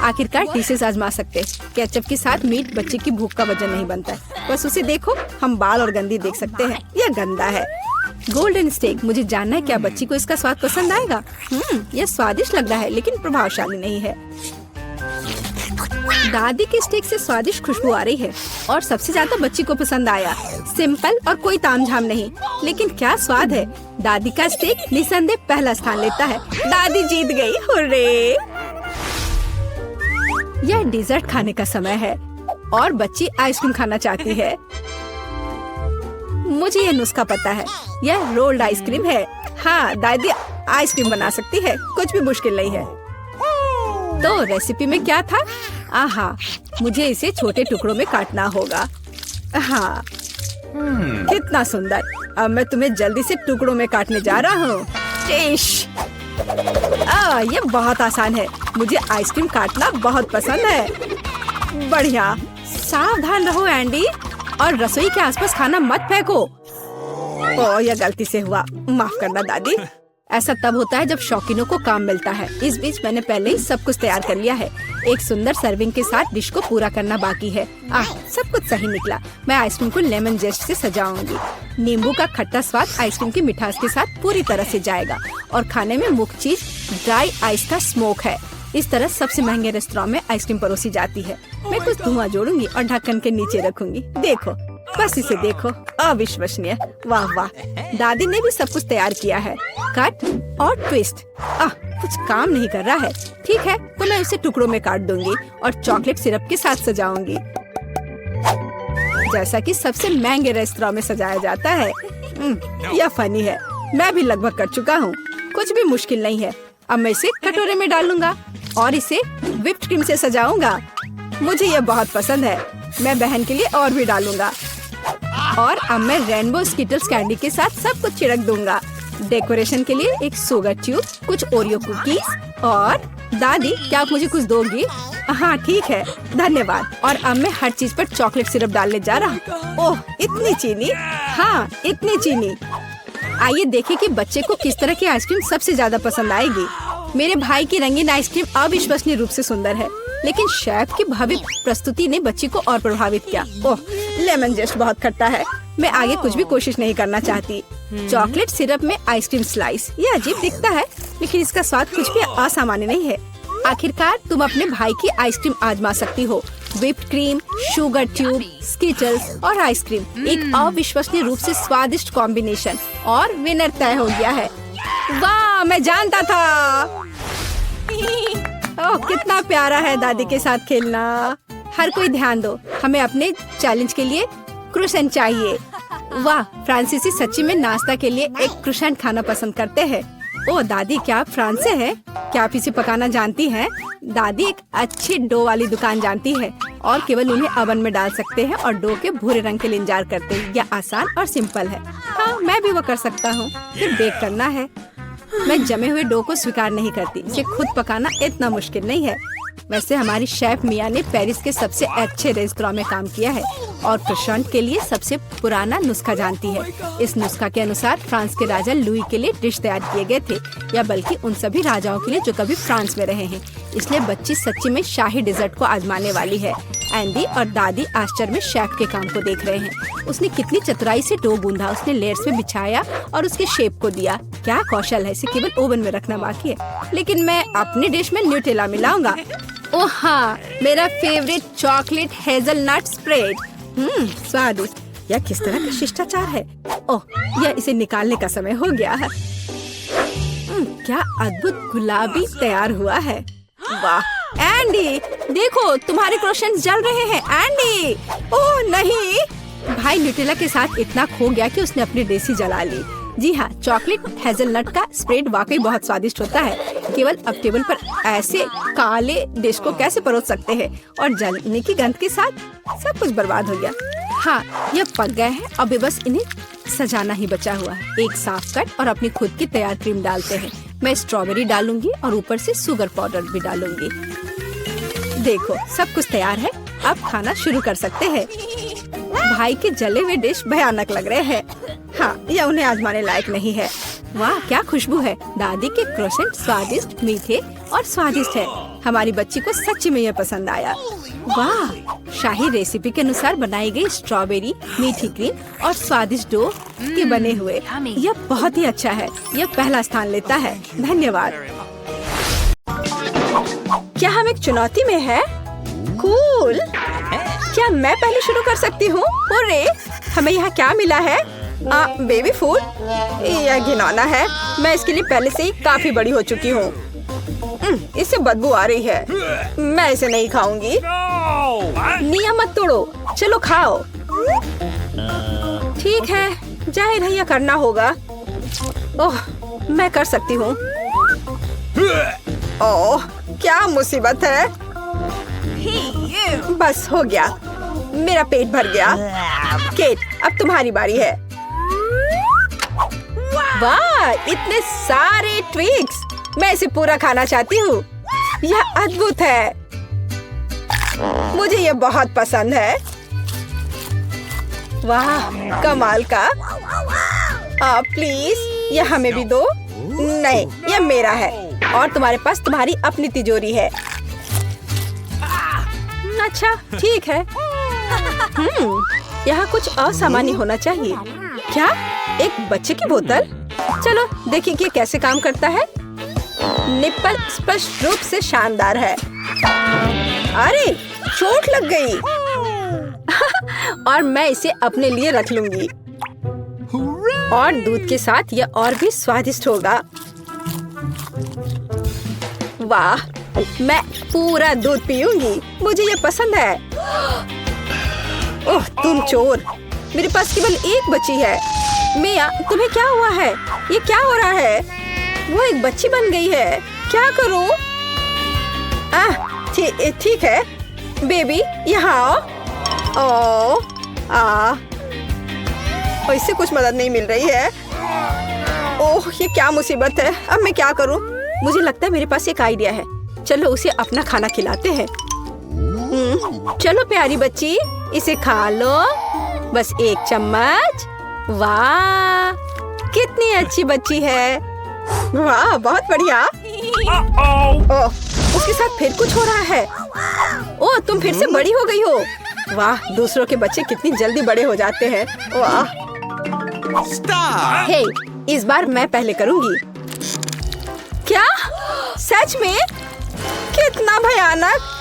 आखिरकार डिशेस आजमा सकते हैं। केचप के साथ मीट बच्चे की भूख का वजन नहीं बनता है। बस उसे देखो, हम बाल और गंदी देख सकते हैं। यह गंदा है। गोल्डन स्टेक, मुझे जानना है क्या बच्ची को इसका स्वाद पसंद आएगा। यह स्वादिष्ट लग रहा है लेकिन प्रभावशाली नहीं है। दादी के स्टेक से स्वादिष्ट खुशबू आ रही है और सबसे ज्यादा बच्ची को पसंद आया। सिंपल और कोई तामझाम नहीं, लेकिन क्या स्वाद है। दादी का स्टेक निसंदेह पहला स्थान लेता है। दादी जीत गई, हुर्रे! यह डिजर्ट खाने का समय है और बच्ची आइसक्रीम खाना चाहती है। मुझे यह नुस्खा पता है, यह रोल्ड आइसक्रीम है। हाँ, दादी आइसक्रीम बना सकती है, कुछ भी मुश्किल नहीं है। तो रेसिपी में क्या था? आहा, मुझे इसे छोटे टुकड़ों में काटना होगा। हाँ, कितना सुंदर। अब मैं तुम्हें जल्दी से टुकड़ों में काटने जा रहा हूँ। ये बहुत आसान है। मुझे आइसक्रीम काटना बहुत पसंद है। बढ़िया, सावधान रहो एंडी, और रसोई के आसपास खाना मत फेंको। ओह, यह गलती से हुआ, माफ करना दादी। ऐसा तब होता है जब शौकीनों को काम मिलता है। इस बीच मैंने पहले ही सब कुछ तैयार कर लिया है। एक सुंदर सर्विंग के साथ डिश को पूरा करना बाकी है। सब कुछ सही निकला। मैं आइसक्रीम को लेमन जेस्ट से सजाऊंगी। नींबू का खट्टा स्वाद आइसक्रीम की मिठास के साथ पूरी तरह से जाएगा और खाने में मुख्य चीज ड्राई आइस का स्मोक है। इस तरह सबसे महंगे रेस्तरां में आइसक्रीम परोसी जाती है। मैं कुछ धुआं जोड़ूंगी और ढक्कन के नीचे रखूंगी। देखो, बस इसे देखो, अविश्वसनीय। वाह वाह, दादी ने भी सब कुछ तैयार किया है। कट और ट्विस्ट। कुछ काम नहीं कर रहा है। ठीक है, तो मैं इसे टुकड़ों में काट दूंगी और चॉकलेट सिरप के साथ सजाऊंगी, जैसा कि सबसे महंगे रेस्तरां में सजाया जाता है। यह फनी है। मैं भी लगभग कर चुका हूँ, कुछ भी मुश्किल नहीं है। अब मैं इसे कटोरे में डालूंगा और इसे व्हिप्ड क्रीम से सजाऊंगा। मुझे यह बहुत पसंद है। मैं बहन के लिए और भी डालूंगा। और अब मैं रेनबो स्किटल्स कैंडी के साथ सब कुछ छिड़क दूंगा। डेकोरेशन के लिए एक शुगर ट्यूब, कुछ ओरियो कुकीज और दादी, क्या आप मुझे कुछ दोगी? हाँ ठीक है, धन्यवाद। और अब मैं हर चीज पर चॉकलेट सिरप डालने जा रहा हूँ। ओह, इतनी चीनी? हाँ, इतनी चीनी। आइए देखें कि बच्चे को किस तरह की आइसक्रीम सबसे ज्यादा पसंद आएगी। मेरे भाई की रंगीन आइसक्रीम अविश्वसनीय रूप से सुंदर है, लेकिन शेफ की भव्य प्रस्तुति ने बच्ची को और प्रभावित किया। ओह, लेमन जेस्ट बहुत खट्टा है। मैं आगे कुछ भी कोशिश नहीं करना चाहती। चॉकलेट सिरप में आइसक्रीम स्लाइस, ये अजीब दिखता है, लेकिन इसका स्वाद कुछ भी असामान्य नहीं है। आखिरकार तुम अपने भाई की आइसक्रीम आजमा सकती हो। Whipped cream, sugar tube, Skittles और आइसक्रीम, एक अविश्वसनीय रूप से स्वादिष्ट कॉम्बिनेशन, और विनर तय हो गया है। वाह, मैं जानता था। ओह, कितना प्यारा है दादी के साथ खेलना। हर कोई ध्यान दो, हमें अपने चैलेंज के लिए क्रोसेंट चाहिए। वाह, फ्रांसीसी सच्ची में नाश्ता के लिए एक क्रोसेंट खाना पसंद करते हैं। ओह दादी, क्या आप फ्रांस से हैं? क्या आप इसे पकाना जानती हैं? दादी एक अच्छी डो वाली दुकान जानती है और केवल उन्हें ओवन में डाल सकते हैं और डो के भूरे रंग के लिए इंतजार करते हैं। यह आसान और सिंपल है। हाँ, मैं भी वो कर सकता हूँ। फिर बेक करना है। मैं जमे हुए डो को स्वीकार नहीं करती। इसे खुद पकाना इतना मुश्किल नहीं है। वैसे हमारी शेफ मिया ने पेरिस के सबसे अच्छे रेस्तरां में काम किया है और क्रोसेंट के लिए सबसे पुराना नुस्खा जानती है। इस नुस्खा के अनुसार फ्रांस के राजा लुई के लिए डिश तैयार किए गए थे, या बल्कि उन सभी राजाओं के लिए जो कभी फ्रांस में रहे हैं। इसलिए बच्ची सच्ची में शाही डिजर्ट को आजमाने वाली है। एंडी और दादी आश्चर्य में शेफ के काम को देख रहे हैं। उसने कितनी चतुराई से डो गूंधा, उसने लेयर्स में बिछाया और उसके शेप को दिया। क्या कौशल है, इसे केवल ओवन में रखना बाकी है। लेकिन मैं अपनी डिश में न्यूटेला मिलाऊंगा। ओह हाँ, मेरा फेवरेट चॉकलेट हेजलनट स्प्रेड। स्वादिष्ट। यह किस तरह का शिष्टाचार है। ओह, यह इसे निकालने का समय हो गया है। क्या अद्भुत गुलाबी तैयार हुआ है। वाह एंडी, देखो तुम्हारे क्रोसेंट्स जल रहे हैं। एंडी, ओह नहीं। भाई न्यूटेला के साथ इतना खो गया कि उसने अपनी डिश ही जला ली। जी हाँ, चॉकलेट हेजलनट का स्प्रेड वाकई बहुत स्वादिष्ट होता है। केवल अब टेबल पर ऐसे काले डिश को कैसे परोस सकते हैं, और जलने की गंध के साथ सब कुछ बर्बाद हो गया। हाँ, यह पक गए हैं। अब बस इन्हें सजाना ही बचा हुआ है। एक साफ कट और अपनी खुद की तैयार क्रीम डालते हैं। मैं स्ट्रॉबेरी डालूंगी और ऊपर से शुगर पाउडर भी डालूंगी। देखो, सब कुछ तैयार है। अब खाना शुरू कर सकते हैं। भाई के जले हुए डिश भयानक लग रहे हैं। हाँ, यह उन्हें आजमाने लायक नहीं है। वाह, क्या खुशबू है। दादी के क्रोसेंट स्वादिष्ट, मीठे और स्वादिष्ट है। हमारी बच्ची को सच्ची में यह पसंद आया। वाह, शाही रेसिपी के अनुसार बनाई गई स्ट्रॉबेरी, मीठी क्रीम और स्वादिष्ट डो के बने हुए। यह बहुत ही अच्छा है। यह पहला स्थान लेता है। धन्यवाद। क्या हम एक चुनौती में है? कूल। क्या मैं पहले शुरू कर सकती हूँ? अरे, हमें यहाँ क्या मिला है? Baby food. यह घिनौना है। मैं इसके लिए पहले से ही काफी बड़ी हो चुकी हूँ। इससे बदबू आ रही है। मैं इसे नहीं खाऊंगी। नियम मत तोड़ो, चलो खाओ। ठीक है, जाहिर है यह करना होगा। ओह, मैं कर सकती हूँ। ओह, क्या मुसीबत है। बस हो गया, मेरा पेट भर गया। केट, अब तुम्हारी बारी है। वाह, इतने सारे ट्विक्स। मैं इसे पूरा खाना चाहती हूँ। यह अद्भुत है। मुझे यह बहुत पसंद है। वाह, कमाल का। प्लीज, यह हमें भी दो। नहीं, यह मेरा है और तुम्हारे पास तुम्हारी अपनी तिजोरी है। अच्छा, ठीक है। यहाँ कुछ असामान्य होना चाहिए। क्या? एक बच्चे की बोतल? चलो देखिए कि कैसे काम करता है। निप्पल स्पष्ट रूप से शानदार है। अरे, चोट लग गई। और मैं इसे अपने लिए रख लूंगी। और दूध के साथ यह और भी स्वादिष्ट होगा। वाह, मैं पूरा दूध पीऊंगी। मुझे ये पसंद है। ओह, तुम चोर। मेरे पास केवल एक बच्ची है। मिया, तुम्हें क्या हुआ है? ये क्या हो रहा है? वो एक बच्ची बन गई है। क्या करूं? ठीक है। बेबी, यहाँ आओ। इससे कुछ मदद नहीं मिल रही है। ओह, ये क्या मुसीबत है। अब मैं क्या करूं? मुझे लगता है मेरे पास एक आइडिया है। चलो उसे अपना खाना खिलाते हैं। चलो प्यारी बच्ची, इसे खा लो। बस एक चम्मच। वाह, कितनी अच्छी बच्ची है। वाह बहुत बढ़िया। ओह, उसके साथ फिर कुछ हो रहा है। ओह, तुम फिर से बड़ी हो गई हो। वाह, दूसरों के बच्चे कितनी जल्दी बड़े हो जाते हैं। वाह। Stop! हे, इस बार मैं पहले करूंगी। क्या? सच में? कितना भयानक।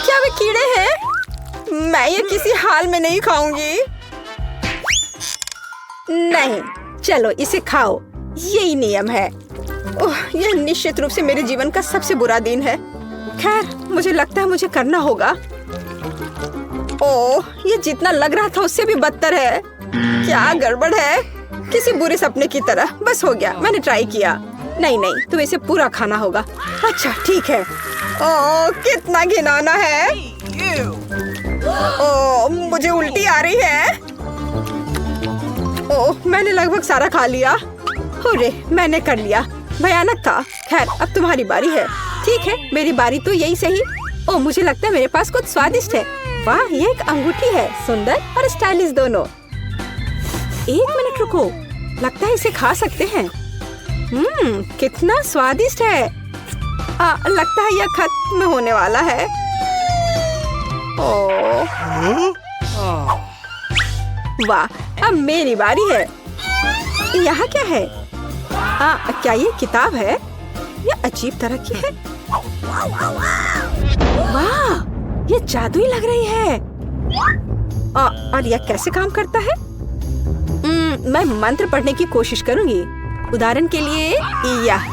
क्या वे कीड़े हैं? मैं ये किसी हाल में नहीं खाऊंगी। नहीं, चलो इसे खाओ, यही नियम है। ओह, यह निश्चित रूप से मेरे जीवन का सबसे बुरा दिन है। खैर, मुझे लगता है मुझे करना होगा। ओह, ये जितना लग रहा था उससे भी बदतर है। क्या गड़बड़ है? किसी बुरे सपने की तरह। बस हो गया, मैंने ट्राई किया। नहीं नहीं, तो इसे पूरा खाना होगा। अच्छा ठीक है। ओह, कितना घिनौना है। ओह, मुझे उल्टी आ रही है। ओह, मैंने लगभग सारा खा लिया। अरे, मैंने कर लिया। भयानक था। खैर, अब तुम्हारी बारी है। ठीक है, मेरी बारी तो यही सही। ओह, मुझे लगता है मेरे पास कुछ स्वादिष्ट है। वाह, ये एक अंगूठी है, सुंदर और स्टाइलिश दोनों। एक मिनट रुको, लगता है इसे खा सकते हैं। कितना स्वादिष्ट है। लगता है यह खत्म होने वाला है। ओह, वाह, अब मेरी बारी है। यहाँ क्या है? क्या ये किताब है? ये अजीब तरह की है। वाह, ये जादुई लग रही है। और यह कैसे काम करता है? मैं मंत्र पढ़ने की कोशिश करूंगी। उदाहरण के लिए यह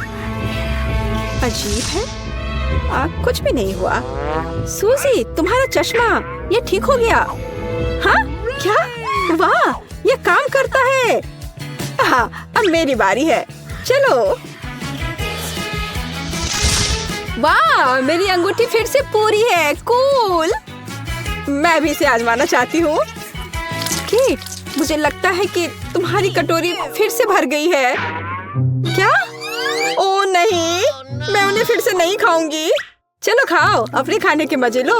अजीब है। कुछ भी नहीं हुआ। सूजी, तुम्हारा चश्मा, ये ठीक हो गया। हाँ, क्या? वाह, ये काम करता है। हाँ, अब मेरी बारी है। चलो। वाह, मेरी अंगूठी फिर से पूरी है। कूल। मैं भी इसे आजमाना चाहती हूँ। कीट, मुझे लगता है कि तुम्हारी कटोरी फिर से भर गई है। क्या? ओ नहीं, मैं उन्हें फिर से नहीं खाऊंगी। चलो खाओ, अपने खाने के मजे लो।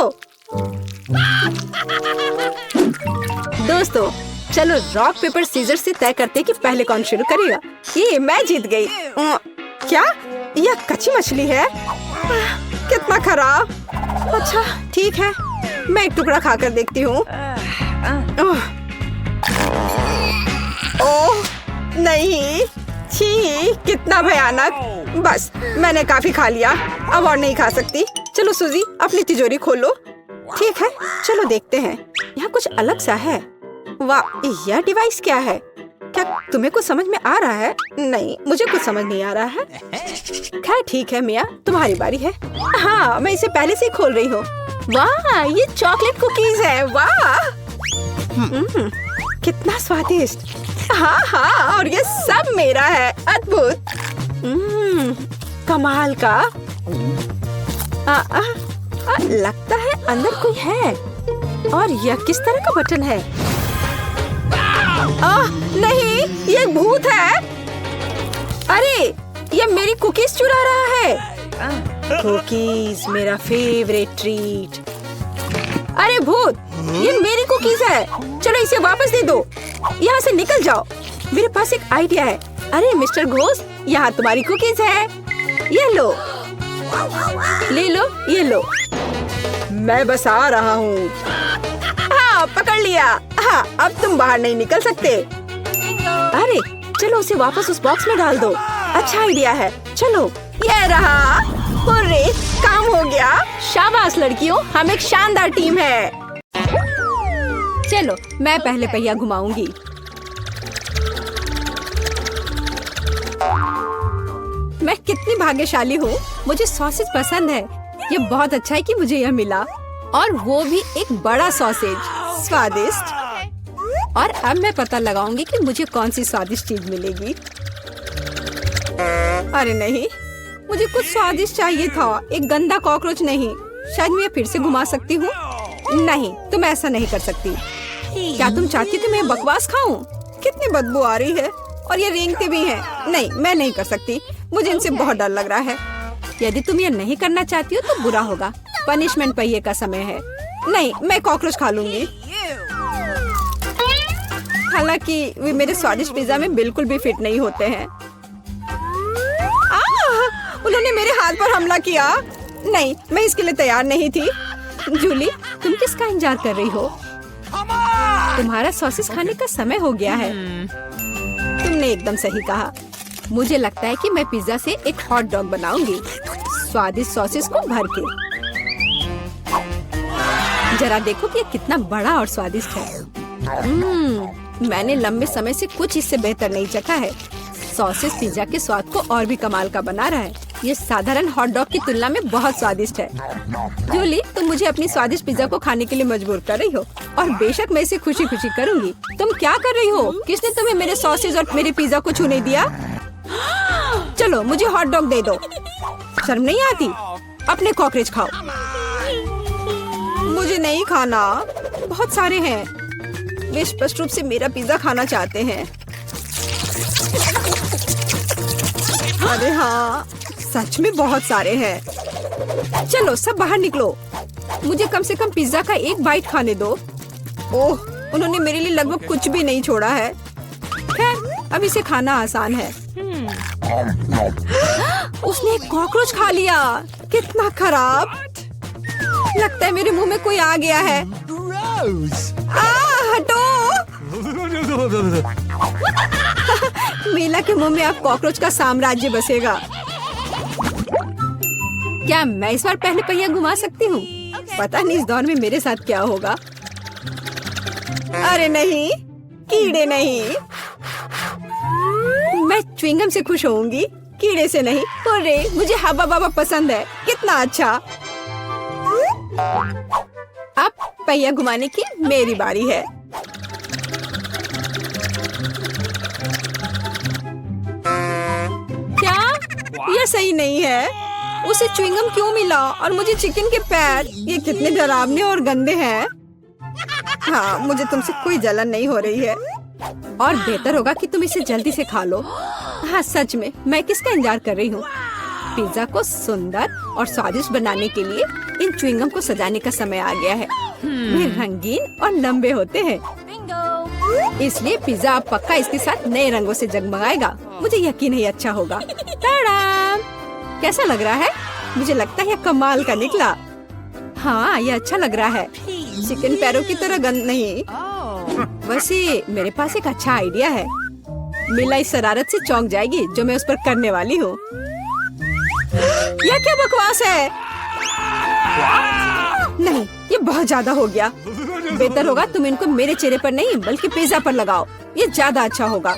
दोस्तों, चलो रॉक पेपर सीजर से तय करते कि पहले कौन शुरू करेगा। ये मैं जीत गई। क्या? यह कच्ची मछली है? कितना खराब। अच्छा ठीक है, मैं एक टुकड़ा खाकर देखती हूँ। ओह नहीं, छी, कितना भयानक। बस, मैंने काफी खा लिया, अब और नहीं खा सकती। चलो सूजी, अपनी तिजोरी खोलो। ठीक है, चलो देखते हैं। यहाँ कुछ अलग सा है। वाह, यह डिवाइस क्या है? क्या तुम्हें कुछ समझ में आ रहा है? नहीं, मुझे कुछ समझ नहीं आ रहा है। खैर ठीक है मिया, तुम्हारी बारी है। हाँ, मैं इसे पहले से ही खोल रही हूँ। वाह, ये चॉकलेट कुकीज है। वाह, कितना स्वादिष्ट। हाँ हाँ, और ये सब मेरा है। अद्भुत। कमाल का। लगता है अंदर कोई है। और यह किस तरह का बटन है? नहीं, ये एक भूत है। अरे, ये मेरी कुकीज चुरा रहा है। कुकीज, मेरा फेवरेट ट्रीट। अरे भूत, ये मेरी कुकीज है। चलो इसे वापस दे दो। यहाँ से निकल जाओ। मेरे पास एक आइडिया है। अरे मिस्टर घोस्ट, यहाँ तुम्हारी कुकीज है। ये लो, ले लो, ये लो। मैं बस आ रहा हूँ। हाँ, पकड़ लिया। हाँ, अब तुम बाहर नहीं निकल सकते। अरे चलो उसे वापस उस बॉक्स में डाल दो। अच्छा आइडिया है। चलो, ये रहा। हुर्रे, काम हो गया। शाबाश लड़कियों, हम एक शानदार टीम है। चलो, मैं पहले पहिया घुमाऊंगी। मैं कितनी भाग्यशाली हूँ। मुझे सॉसेज पसंद है। ये बहुत अच्छा है कि मुझे यह मिला, और वो भी एक बड़ा सॉसेज। स्वादिष्ट। और अब मैं पता लगाऊंगी कि मुझे कौन सी स्वादिष्ट चीज मिलेगी। अरे नहीं, मुझे कुछ स्वादिष्ट चाहिए था, एक गंदा कॉकरोच नहीं। शायद मैं फिर से घुमा सकती हूँ। नहीं, तुम ऐसा नहीं कर सकती। क्या तुम चाहती हो कि मैं बकवास खाऊं? कितनी बदबू आ रही है, और ये रेंगते भी हैं। नहीं, मैं नहीं कर सकती। मुझे इनसे बहुत डर लग रहा है। यदि तुम ये नहीं करना चाहती हो तो बुरा होगा। पनिशमेंट पहिए का समय है। नहीं, मैं कॉकरोच खा लूंगी। हालांकि वे मेरे स्वादिष्ट पिज्जा में बिल्कुल भी फिट नहीं होते हैं। उन्होंने मेरे हाथ पर हमला किया। नहीं, मैं इसके लिए तैयार नहीं थी। जूली, तुम किसका इंतजार कर रही हो? तुम्हारा सॉसेस खाने का समय हो गया है। तुमने एकदम सही कहा। मुझे लगता है कि मैं पिज्जा से एक हॉट डॉग बनाऊंगी, स्वादिष्ट सॉसेस को भर के। जरा देखो कि ये कितना बड़ा और स्वादिष्ट है। मैंने लंबे समय से कुछ इससे बेहतर नहीं चखा है। सॉसेस पिज्जा के स्वाद को और भी कमाल का बना रहा है। ये साधारण हॉट डॉग की तुलना में बहुत स्वादिष्ट है। जूली, तुम मुझे अपनी स्वादिष्ट पिज्जा को खाने के लिए मजबूर कर रही हो और बेशक मैं इसे खुशी खुशी करूंगी। तुम क्या कर रही हो? किसने तुम्हें मेरे सॉसेस और मेरे पिज्जा को छूने दिया? चलो मुझे हॉट डॉग दे दो। शर्म नहीं आती? अपने कॉकरोच खाओ। मुझे नहीं खाना, बहुत सारे हैं। वे स्पष्ट रूप से मेरा पिज्जा खाना चाहते हैं। अरे हाँ, सच में बहुत सारे हैं। चलो सब बाहर निकलो, मुझे कम से कम पिज्जा का एक बाइट खाने दो। ओह, उन्होंने मेरे लिए लगभग कुछ भी नहीं छोड़ा है। खैर, अब इसे खाना आसान है। उसने एक कॉकरोच खा लिया। कितना खराब। लगता है मेरे मुंह में कोई आ गया है। हटो। मीला के मुंह में अब कॉकरोच का साम्राज्य बसेगा। क्या मैं इस बार पहले पहिया घुमा सकती हूँ? पता नहीं इस दौर में मेरे साथ क्या होगा। अरे नहीं, कीड़े नहीं। मैं च्युइंगम से खुश होऊंगी, कीड़े से नहीं। अरे मुझे हब्बा बाबा पसंद है। कितना अच्छा। अब पहिया घुमाने की मेरी बारी है। क्या यह सही नहीं है? उसे च्युइंगम क्यों मिला और मुझे चिकन के पैर? ये कितने डरावने और गंदे हैं। हाँ, मुझे तुमसे कोई जलन नहीं हो रही है और बेहतर होगा कि तुम इसे जल्दी से खा लो। हाँ सच में, मैं किसका इंतजार कर रही हूँ? पिज्जा को सुंदर और स्वादिष्ट बनाने के लिए इन च्युइंगम को सजाने का समय आ गया है। वे रंगीन और लंबे होते हैं, इसलिए पिज्जा अब पक्का इसके साथ नए रंगों से जगमगाएगा। मुझे यकीन है अच्छा होगा। टाडाम! कैसा लग रहा है? मुझे लगता है यह कमाल का निकला। हाँ, यह अच्छा लग रहा है। चिकन पैरों की तरह गंद नहीं। वैसे मेरे पास एक अच्छा आइडिया है। मीला इस शरारत से चौंक जाएगी जो मैं उस पर करने वाली हूँ। यह क्या बकवास है? नहीं, ये बहुत ज्यादा हो गया। बेहतर होगा तुम इनको मेरे चेहरे पर नहीं बल्कि पिज्जा पर लगाओ। ये ज्यादा अच्छा होगा।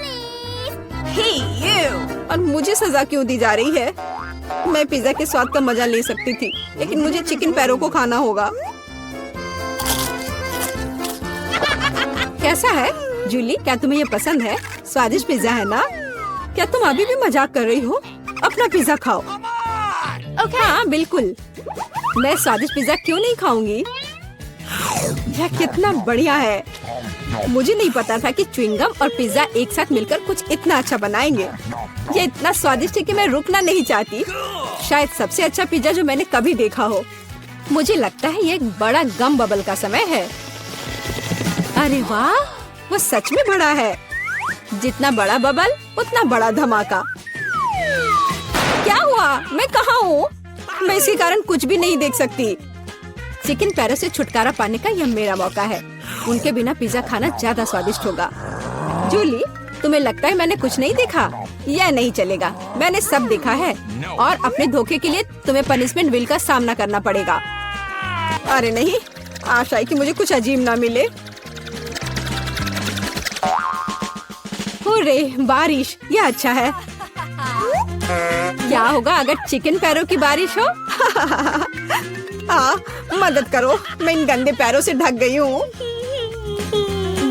और मुझे सजा क्यों दी जा रही है? मैं पिज्जा के स्वाद का मजा ले सकती थी, लेकिन मुझे चिकन पैरों को खाना होगा। कैसा है जूली? क्या तुम्हें ये पसंद है? स्वादिष्ट पिज्जा है ना? क्या तुम अभी भी मजाक कर रही हो? अपना पिज्जा खाओ। हाँ बिल्कुल, मैं स्वादिष्ट पिज्जा क्यों नहीं खाऊंगी? यह कितना बढ़िया है। मुझे नहीं पता था कि च्युइंगम और पिज्जा एक साथ मिलकर कुछ इतना अच्छा बनाएंगे। ये इतना स्वादिष्ट है कि मैं रुकना नहीं चाहती। शायद सबसे अच्छा पिज्जा जो मैंने कभी देखा हो। मुझे लगता है ये एक बड़ा गम बबल का समय है। अरे वाह, वो सच में बड़ा है। जितना बड़ा बबल उतना बड़ा धमाका। क्या हुआ? मैं कहाँ हूँ? मैं इसके कारण कुछ भी नहीं देख सकती। चिकन पैरों से छुटकारा पाने का यह मेरा मौका है। उनके बिना पिज्जा खाना ज्यादा स्वादिष्ट होगा। जूली, तुम्हें लगता है मैंने कुछ नहीं देखा? यह नहीं चलेगा, मैंने सब देखा है और अपने धोखे के लिए तुम्हें पनिशमेंट बिल का सामना करना पड़ेगा। अरे नहीं, आशा है कि मुझे कुछ अजीब ना मिले। हुर्रे, बारिश, यह अच्छा है। क्या होगा अगर चिकन पैरों की बारिश हो? मदद करो, मैं इन गंदे पैरों से ढक गई हूँ।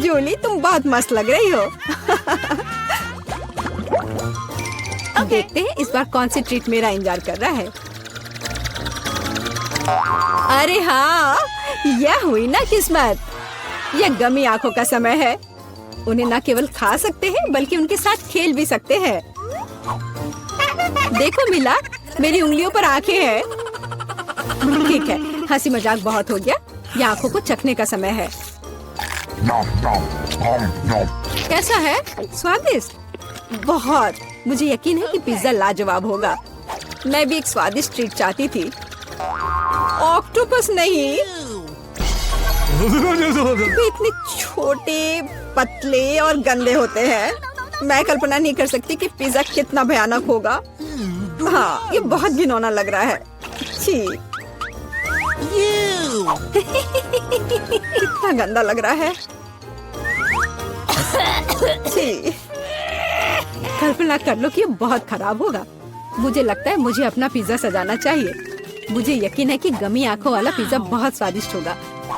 जूली, तुम बहुत मस्त लग रही हो। देखते हैं इस बार कौन सी ट्रीट मेरा इंतजार कर रहा है। अरे हाँ, यह हुई ना किस्मत। यह गमी आंखों का समय है। उन्हें न केवल खा सकते हैं बल्कि उनके साथ खेल भी सकते हैं। देखो मिला, मेरी उंगलियों पर आंखें हैं। ठीक है, हंसी मजाक बहुत हो गया। ये आंखों को चखने का समय है। कैसा है? स्वादिष्ट? बहुत। मुझे यकीन है कि पिज्जा लाजवाब होगा। मैं भी एक स्वादिष्ट ट्रीट चाहती थी। ऑक्टोपस नहीं। वे इतने छोटे, पतले और गंदे होते हैं। मैं कल्पना नहीं कर सकती कि पिज्जा कितना भयानक होगा। हाँ, ये बहुत घिनौना लग रहा है। छी। कितना गंदा लग रहा है। छी। कल्पना कर लो कि ये बहुत खराब होगा। मुझे लगता है मुझे अपना पिज्जा सजाना चाहिए। मुझे यकीन है कि गमी आंखों वाला पिज्जा बहुत स्वादिष्ट होगा।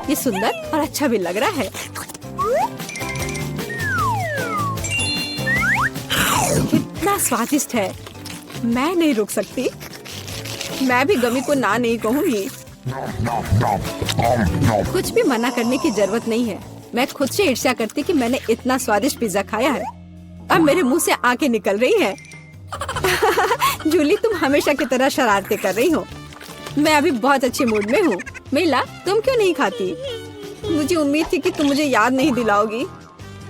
ये सुंदर और अच्छा भी लग रहा है। कितना स्वादिष्ट है। मैं नहीं रुक सकती। मैं भी गमी को ना नहीं कहूँगी। कुछ भी मना करने की जरूरत नहीं है। मैं खुद से ईर्ष्या करती कि मैंने इतना स्वादिष्ट पिज्जा खाया है। अब मेरे मुंह से आंखें निकल रही हैं। जूली, तुम हमेशा की तरह शरारतें कर रही हो। मैं अभी बहुत अच्छे मूड में हूँ। मिला, तुम क्यों नहीं खाती? मुझे उम्मीद थी कि तुम मुझे याद नहीं दिलाओगी।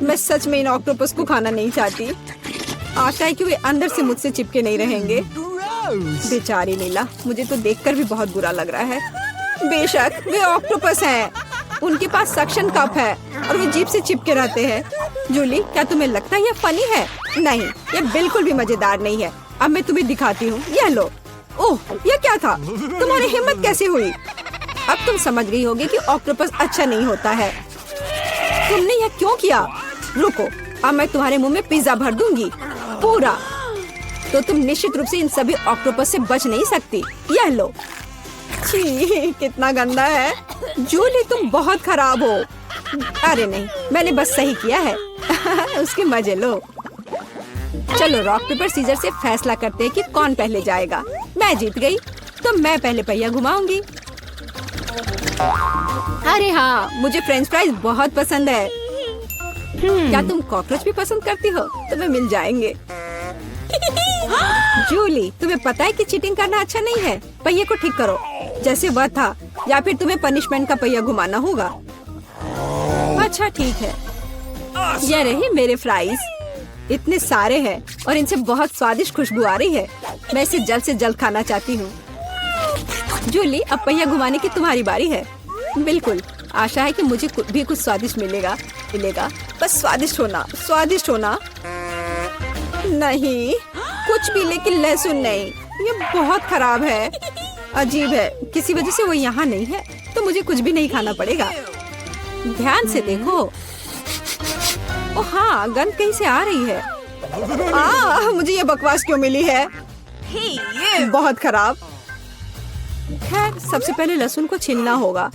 मैं सच में इन ऑक्टोपस को खाना नहीं चाहती। आशा है कि वे अंदर से मुझसे चिपके नहीं रहेंगे। बेचारी नीला, मुझे तो देखकर भी बहुत बुरा लग रहा है। बेशक वे ऑक्टोपस हैं। उनके पास सक्शन कप है और वे जीभ से चिपके रहते हैं। जूली, क्या तुम्हें लगता है ये फनी है? नहीं, ये बिल्कुल भी मजेदार नहीं है। अब मैं तुम्हें दिखाती हूँ। यह लो। ओह, ये क्या था? तुम्हारी हिम्मत कैसे हुई? अब तुम समझ गई होगी कि ऑक्टोपस अच्छा नहीं होता है। तुमने यह क्यों किया? रुको, अब मैं तुम्हारे मुंह में पिज्जा भर दूंगी, पूरा। तो तुम निश्चित रूप से इन सभी ऑक्टोपस से बच नहीं सकती। यह लो। छी, कितना गंदा है। जूली, तुम बहुत खराब हो। अरे नहीं, मैंने बस सही किया है। उसके मजे लो। चलो रॉक पेपर सीजर से फैसला करते हैं कि कौन पहले जाएगा। मैं जीत गई, तो मैं पहले पहिया घुमाऊंगी। अरे हाँ, मुझे फ्रेंच फ्राइज बहुत पसंद है। क्या तुम कॉकरोच भी पसंद करती हो? तुम्हें मिल जाएंगे। जूली, तुम्हें पता है कि चीटिंग करना अच्छा नहीं है। पहिए को ठीक करो जैसे वह था, या फिर तुम्हें पनिशमेंट का पहिया घुमाना होगा। अच्छा ठीक है। ये रहे मेरे फ्राइज। इतने सारे हैं और इनसे बहुत स्वादिष्ट खुशबू आ रही है। मैं इसे जल्द से जल्द खाना चाहती हूँ। जूली, अब पहिया घुमाने की तुम्हारी बारी है। बिल्कुल, आशा है कि मुझे भी कुछ स्वादिष्ट मिलेगा। बस स्वादिष्ट होना, स्वादिष्ट होना। नहीं, कुछ भी, लेकिन लहसुन नहीं। ये बहुत खराब है। अजीब है, किसी वजह से वो यहाँ नहीं है, तो मुझे कुछ भी नहीं खाना पड़ेगा। ध्यान से देखो। ओ हाँ, गंध कहीं से आ रही है। मुझे ये बकवास क्यों मिली है? बहुत खराब। खैर, सबसे पहले लहसुन को छीलना होगा।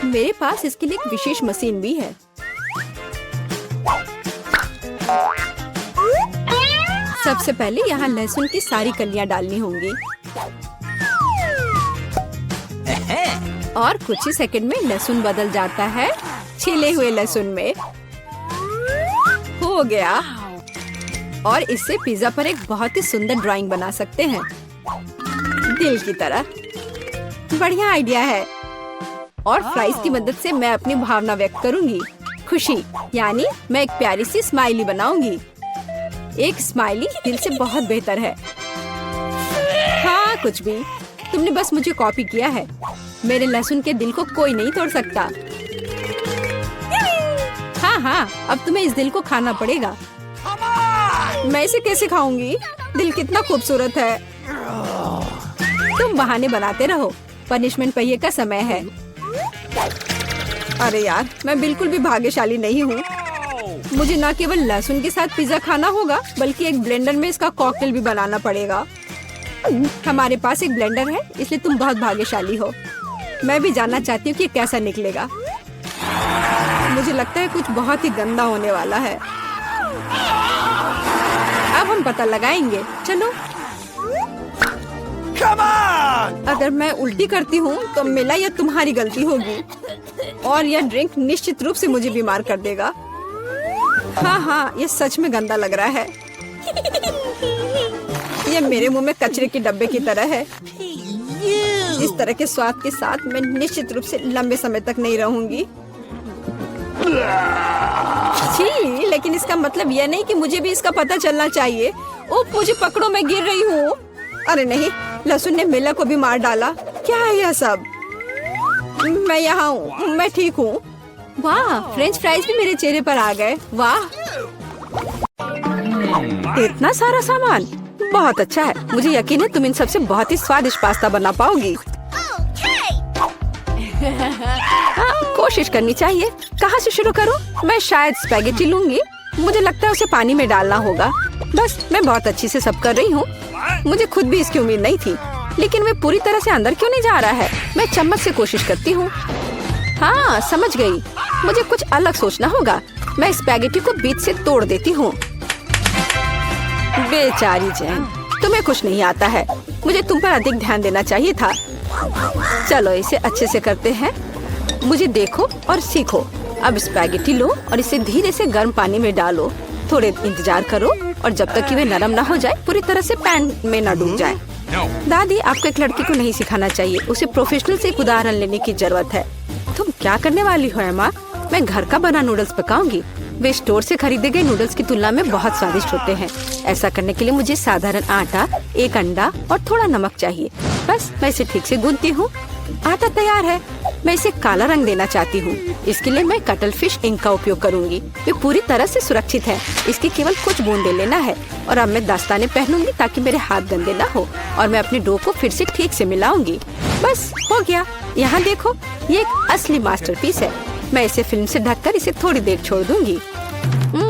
मेरे पास इसके लिए एक विशेष मशीन भी है। सबसे पहले यहाँ लहसुन की सारी कलियां डालनी होंगी और कुछ ही सेकंड में लहसुन बदल जाता है छिले हुए लहसुन में। हो गया। और इससे पिज्जा पर एक बहुत ही सुंदर ड्राइंग बना सकते हैं, दिल की तरह। बढ़िया आइडिया है। और फ्राइज की मदद से मैं अपनी भावना व्यक्त करूंगी। खुशी, यानी मैं एक प्यारी सी स्माइली बनाऊंगी। एक स्माइली दिल से बहुत बेहतर है। हाँ, कुछ भी। तुमने बस मुझे कॉपी किया है। मेरे लहसुन के दिल को कोई नहीं तोड़ सकता। हाँ, अब तुम्हें इस दिल को खाना पड़ेगा। मैं इसे कैसे खाऊंगी? दिल कितना खूबसूरत है। तुम बहाने बनाते रहो। पनिशमेंट पहिए का समय है। अरे यार, मैं बिल्कुल भी भाग्यशाली नहीं हूँ। मुझे न केवल लहसुन के साथ पिज्जा खाना होगा, बल्कि एक ब्लेंडर में इसका कॉकटेल भी बनाना पड़ेगा। हमारे पास एक ब्लेंडर है, इसलिए तुम बहुत भाग्यशाली हो। मैं भी जानना चाहती हूँ कि कैसा निकलेगा। मुझे लगता है कुछ बहुत ही गंदा होने वाला है। अब हम पता लगाएंगे। चलो। अगर मैं उल्टी करती हूँ तो मिला यह तुम्हारी गलती होगी और यह ड्रिंक निश्चित रूप से मुझे बीमार कर देगा। हाँ, ये सच में गंदा लग रहा है। यह मेरे मुंह में कचरे के डब्बे की तरह है। इस तरह के स्वाद के साथ मैं निश्चित रूप से लंबे समय तक नहीं रहूंगी। छी, लेकिन इसका मतलब यह नहीं कि मुझे भी इसका पता चलना चाहिए। ओह, मुझे पकड़ो, मैं गिर रही हूँ। अरे नहीं, लहसुन ने मिला को भी मार डाला। क्या है यह सब? मैं यहाँ हूँ, मैं ठीक हूँ। वाह, फ्रेंच फ्राइज भी मेरे चेहरे पर आ गए। वाह, इतना सारा सामान, बहुत अच्छा है। मुझे यकीन है तुम इन सबसे बहुत ही स्वादिष्ट पास्ता बना पाओगी। कोशिश करनी चाहिए। कहाँ से शुरू करूँ? मैं शायद स्पैगेटी लूंगी। मुझे लगता है उसे पानी में डालना होगा। बस, मैं बहुत अच्छी से सब कर रही हूँ। मुझे खुद भी इसकी उम्मीद नहीं थी, लेकिन वे पूरी तरह से अंदर क्यों नहीं जा रहा है? मैं चम्मच से कोशिश करती हूँ। हाँ, समझ गई। मुझे कुछ अलग सोचना होगा। मैं स्पैगेटी को बीच से तोड़ देती हूँ। बेचारी जैन, तुम्हें कुछ नहीं आता है। मुझे तुम पर अधिक ध्यान देना चाहिए था। चलो इसे अच्छे से करते हैं। मुझे देखो और सीखो। अब स्पैगेटी लो और इसे धीरे से गर्म पानी में डालो। थोड़े इंतजार करो और जब तक कि वे नरम ना हो जाए, पूरी तरह से पैन में ना डूब जाए। दादी, आपको एक लड़की को नहीं सिखाना चाहिए। उसे प्रोफेशनल से एक उदाहरण लेने की जरूरत है। तुम क्या करने वाली हो एमा? मैं घर का बना नूडल्स पकाऊंगी। वे स्टोर से खरीदे गए नूडल्स की तुलना में बहुत स्वादिष्ट होते हैं। ऐसा करने के लिए मुझे साधारण आटा, एक अंडा और थोड़ा नमक चाहिए। बस, मैं इसे ठीक से गूंथती हूँ। आटा तैयार है। मैं इसे काला रंग देना चाहती हूँ। इसके लिए मैं कटल फिश इंक का उपयोग करूँगी। ये पूरी तरह से सुरक्षित है। इसकी केवल कुछ बूंदे लेना है। और अब मैं दस्ताने पहनूंगी ताकि मेरे हाथ गंदे ना हो। और मैं अपने डो को फिर से ठीक से मिलाऊंगी। बस हो गया। यहाँ देखो, ये एक असली मास्टरपीस है। मैं इसे फिल्म से ढककर इसे थोड़ी देर छोड़ दूंगी।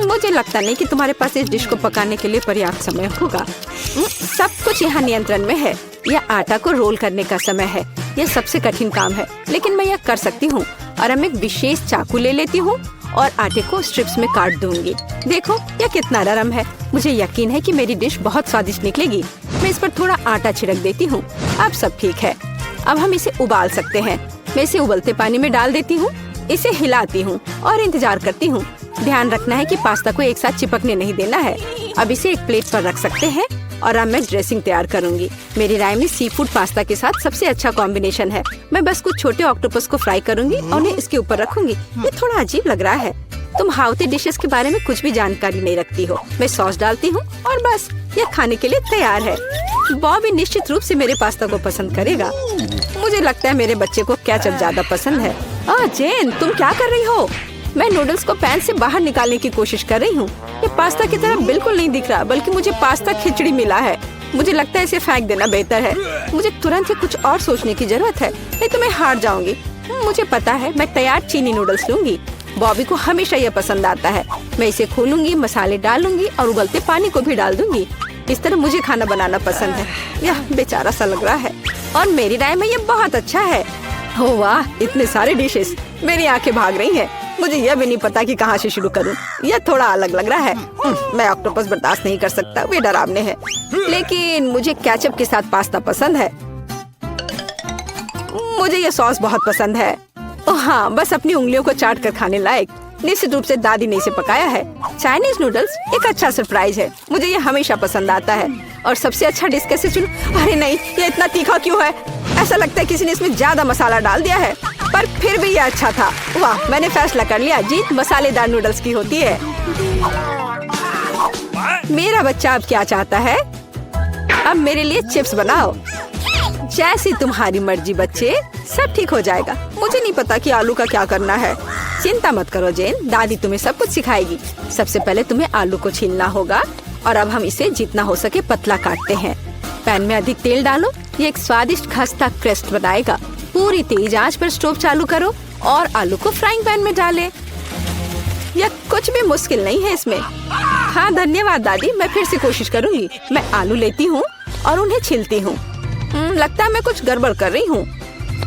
मुझे लगता नहीं कि तुम्हारे पास इस डिश को पकाने के लिए पर्याप्त समय होगा। सब कुछ यहाँ नियंत्रण में है। यह आटा को रोल करने का समय है। यह सबसे कठिन काम है, लेकिन मैं यह कर सकती हूँ। और अब एक विशेष चाकू ले लेती हूँ और आटे को स्ट्रिप्स में काट दूंगी। देखो, यह कितना नरम है। मुझे यकीन है कि मेरी डिश बहुत स्वादिष्ट निकलेगी। मैं इस पर थोड़ा आटा छिड़क देती हूँ। अब सब ठीक है। अब हम इसे उबाल सकते हैं। मैं इसे उबलते पानी में डाल देती हूँ। इसे हिलाती हूँ और इंतजार करती हूँ। ध्यान रखना है कि पास्ता को एक साथ चिपकने नहीं देना है। अब इसे एक प्लेट पर रख सकते हैं। और अब मैं ड्रेसिंग तैयार करूंगी। मेरी राय में सी फूड पास्ता के साथ सबसे अच्छा कॉम्बिनेशन है। मैं बस कुछ छोटे ऑक्टोपस को फ्राई करूंगी और उन्हें इसके ऊपर रखूंगी। ये थोड़ा अजीब लग रहा है। तुम हाउती डिशेस के बारे में कुछ भी जानकारी नहीं रखती हो। मैं सॉस डालती हूँ और बस, यह खाने के लिए तैयार है। बॉबी निश्चित रूप से मेरे पास्ता को पसंद करेगा। मुझे लगता है मेरे बच्चे को केचप ज्यादा पसंद है। जेन, तुम क्या कर रही हो? मैं नूडल्स को पैन से बाहर निकालने की कोशिश कर रही हूँ। ये पास्ता की तरह बिल्कुल नहीं दिख रहा, बल्कि मुझे पास्ता खिचड़ी मिला है। मुझे लगता है इसे फेंक देना बेहतर है। मुझे तुरंत ही कुछ और सोचने की जरूरत है, नहीं तो मैं हार जाऊंगी। मुझे पता है, मैं तैयार चीनी नूडल्स लूंगी। बॉबी को हमेशा यह पसंद आता है। मैं इसे खोलूंगी, मसाले डालूंगी और उबलते पानी को भी डाल दूंगी। इस तरह मुझे खाना बनाना पसंद है। यह बेचारा सा लग रहा है और मेरी राय में ये बहुत अच्छा है। हो वाह, इतने सारे डिशेस। मेरी आंखें भाग रही हैं। मुझे यह भी नहीं पता कि कहाँ से शुरू करूं। यह थोड़ा अलग लग रहा है। मैं ऑक्टोपस बर्दाश्त नहीं कर सकता, वे डरावने हैं। लेकिन मुझे केचप के साथ पास्ता पसंद है। मुझे यह सॉस बहुत पसंद है। ओह हाँ, बस अपनी उंगलियों को चाट कर खाने लायक। निश्चित रूप से दादी ने इसे पकाया है। चाइनीज नूडल्स एक अच्छा सरप्राइज है। मुझे ये हमेशा पसंद आता है। और सबसे अच्छा डिश कैसे चुनूं? अरे नहीं, ये इतना तीखा क्यों है? ऐसा लगता है किसी ने इसमें ज्यादा मसाला डाल दिया है। पर फिर भी ये अच्छा था। वाह, मैंने फैसला कर लिया, जीत मसालेदार नूडल्स की होती है। मेरा बच्चा अब क्या चाहता है? अब मेरे लिए चिप्स बनाओ। जैसी तुम्हारी मर्जी बच्चे, सब ठीक हो जाएगा। मुझे नहीं पता कि आलू का क्या करना है। चिंता मत करो जेन, दादी तुम्हें सब कुछ सिखाएगी। सबसे पहले तुम्हें आलू को छीलना होगा और अब हम इसे जितना हो सके पतला काटते हैं। पैन में अधिक तेल डालो। ये एक स्वादिष्ट खस्ता क्रेस्ट बनाएगा। पूरी तेज आंच पर स्टोव चालू करो और आलू को फ्राइंग पैन में डालें। यह कुछ भी मुश्किल नहीं है इसमें। हाँ धन्यवाद दादी, मैं फिर से कोशिश करूंगी। मैं आलू लेती हूँ और उन्हें छीलती हूँ। लगता है मैं कुछ गड़बड़ कर रही हूँ।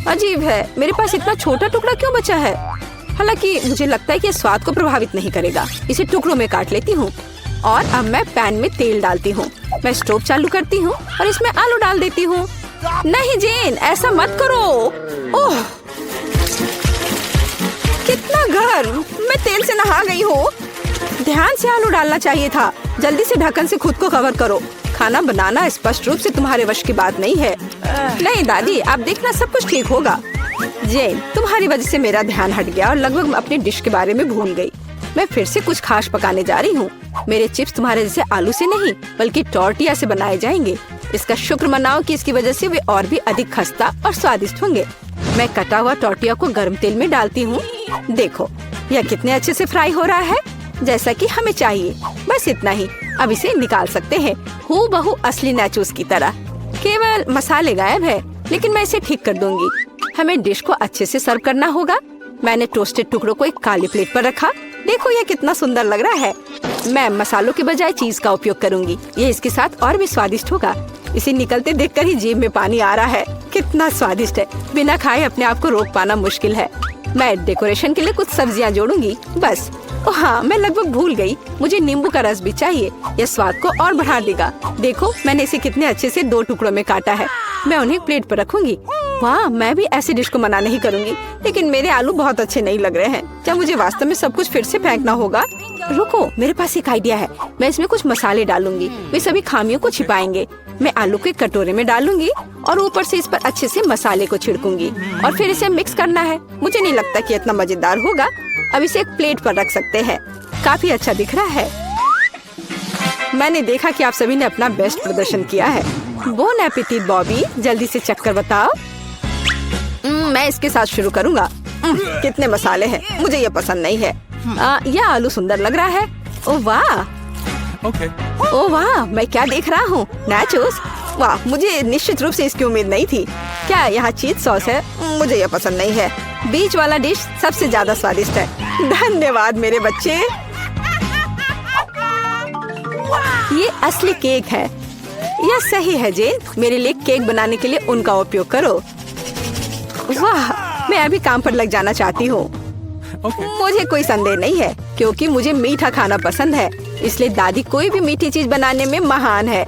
अजीब है, मेरे पास इतना छोटा टुकड़ा क्यों बचा है? हालांकि मुझे लगता है कि स्वाद को प्रभावित नहीं करेगा। इसे टुकड़ों में काट लेती हूँ और अब मैं पैन में तेल डालती हूँ। मैं स्टोव चालू करती हूँ और इसमें आलू डाल देती हूँ। नहीं जेन, ऐसा मत करो। ओह, कितना गर्म! मैं तेल से नहा गई हूँ। ध्यान से आलू डालना चाहिए था। जल्दी से ढक्कन से खुद को कवर करो। खाना बनाना स्पष्ट रूप से तुम्हारे वश की बात नहीं है। नहीं दादी, आप देखना, सब कुछ ठीक होगा। जेन, तुम्हारी वजह से मेरा ध्यान हट गया और लगभग अपनी डिश के बारे में भूल गई। मैं फिर से कुछ खास पकाने जा रही हूँ। मेरे चिप्स तुम्हारे जैसे आलू से नहीं बल्कि टॉर्टिया से बनाए जाएंगे। इसका शुक्र मनाओ कि इसकी वजह से वे और भी अधिक खस्ता और स्वादिष्ट होंगे। मैं कटा हुआ टॉर्टिया को गर्म तेल में डालती हूँ। देखो यह कितने अच्छे से फ्राई हो रहा है, जैसा कि हमें चाहिए। बस इतना ही, अब इसे निकाल सकते हैं हूबहू असली नाचोस की तरह। केवल मसाले गायब है, लेकिन मैं इसे ठीक कर दूंगी। हमें डिश को अच्छे से सर्व करना होगा। मैंने टोस्टेड टुकड़ों को एक काली प्लेट पर रखा। देखो यह कितना सुंदर लग रहा है। मैं मसालों के बजाय चीज का उपयोग करूंगी। ये इसके साथ और भी स्वादिष्ट होगा। इसे निकलते देखकर ही जीभ में पानी आ रहा है। कितना स्वादिष्ट है, बिना खाए अपने आप को रोक पाना मुश्किल है। मैं डेकोरेशन के लिए कुछ सब्जियां जोड़ूंगी बस। ओ हाँ, मैं लगभग भूल गई, मुझे नींबू का रस भी चाहिए। यह स्वाद को और बढ़ा देगा। देखो मैंने इसे कितने अच्छे से 2 टुकड़ों में काटा है। मैं उन्हें प्लेट पर रखूंगी। वाह, मैं भी ऐसी डिश को मना नहीं करूंगी, लेकिन मेरे आलू बहुत अच्छे नहीं लग रहे हैं। क्या मुझे वास्तव में सब कुछ फिर से फेंकना होगा? रुको, मेरे पास एक आइडिया है। मैं इसमें कुछ मसाले डालूंगी, वे सभी खामियों को छिपाएंगे। मैं आलू को एक कटोरे में डालूंगी और ऊपर से इस पर अच्छे से मसाले को छिड़कूंगी और फिर इसे मिक्स करना है। मुझे नहीं लगता कि इतना मजेदार होगा। अब इसे एक प्लेट पर रख सकते हैं। काफी अच्छा दिख रहा है। मैंने देखा कि आप सभी ने अपना बेस्ट प्रदर्शन किया है। बोन एपेटिट बॉबी, जल्दी से चक्कर बताओ। मैं इसके साथ शुरू करूंगा। कितने मसाले हैं, मुझे ये पसंद नहीं है। यह आलू सुंदर लग रहा है। ओ वाह, ओ वाह, मैं क्या देख रहा हूँ? नाचोस। वाह, मुझे निश्चित रूप से इसकी उम्मीद नहीं थी। क्या यहाँ चीज सॉस है? मुझे यह पसंद नहीं है। बीच वाला डिश सबसे ज्यादा स्वादिष्ट है। धन्यवाद मेरे बच्चे। ये असली केक है। यह सही है जेन, मेरे लिए केक बनाने के लिए उनका उपयोग करो। वाह, मैं अभी काम पर लग जाना चाहती हूँ। मुझे कोई संदेह नहीं है, क्योंकि मुझे मीठा खाना पसंद है। इसलिए दादी कोई भी मीठी चीज बनाने में महान है।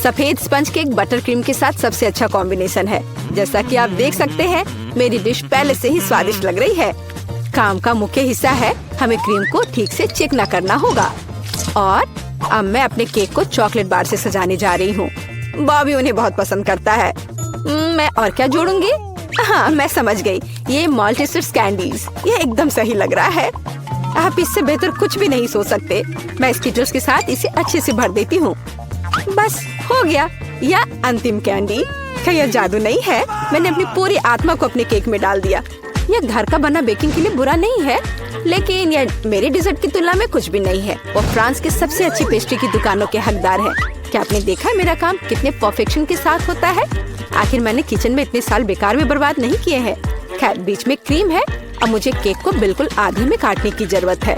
सफेद स्पंज केक बटर क्रीम के साथ सबसे अच्छा कॉम्बिनेशन है। जैसा कि आप देख सकते हैं, मेरी डिश पहले से ही स्वादिष्ट लग रही है। काम का मुख्य हिस्सा है, हमें क्रीम को ठीक से चिकना करना होगा। और अब मैं अपने केक को चॉकलेट बार से सजाने जा रही हूँ। बॉबी उन्हें बहुत पसंद करता है। मैं और क्या जोड़ूंगी? हाँ, मैं समझ गई। ये मल्टीस्टिक्स कैंडीज, ये एकदम सही लग रहा है। आप इससे बेहतर कुछ भी नहीं सोच सकते। मैं स्किटल्स के साथ इसे अच्छे से भर देती हूँ। बस हो गया। यह अंतिम कैंडी। क्या यह जादू नहीं है? मैंने अपनी पूरी आत्मा को अपने केक में डाल दिया। यह घर का बना बेकिंग के लिए बुरा नहीं है, लेकिन यह मेरे डिजर्ट की तुलना में कुछ भी नहीं है। वो फ्रांस के सबसे अच्छी पेस्ट्री की दुकानों के हकदार हैं। क्या आपने देखा है मेरा काम कितने परफेक्शन के साथ होता है? आखिर मैंने किचन में इतने साल बेकार में बर्बाद नहीं किए हैं। खैर, बीच में क्रीम है। अब मुझे केक को बिल्कुल आधे में काटने की जरूरत है।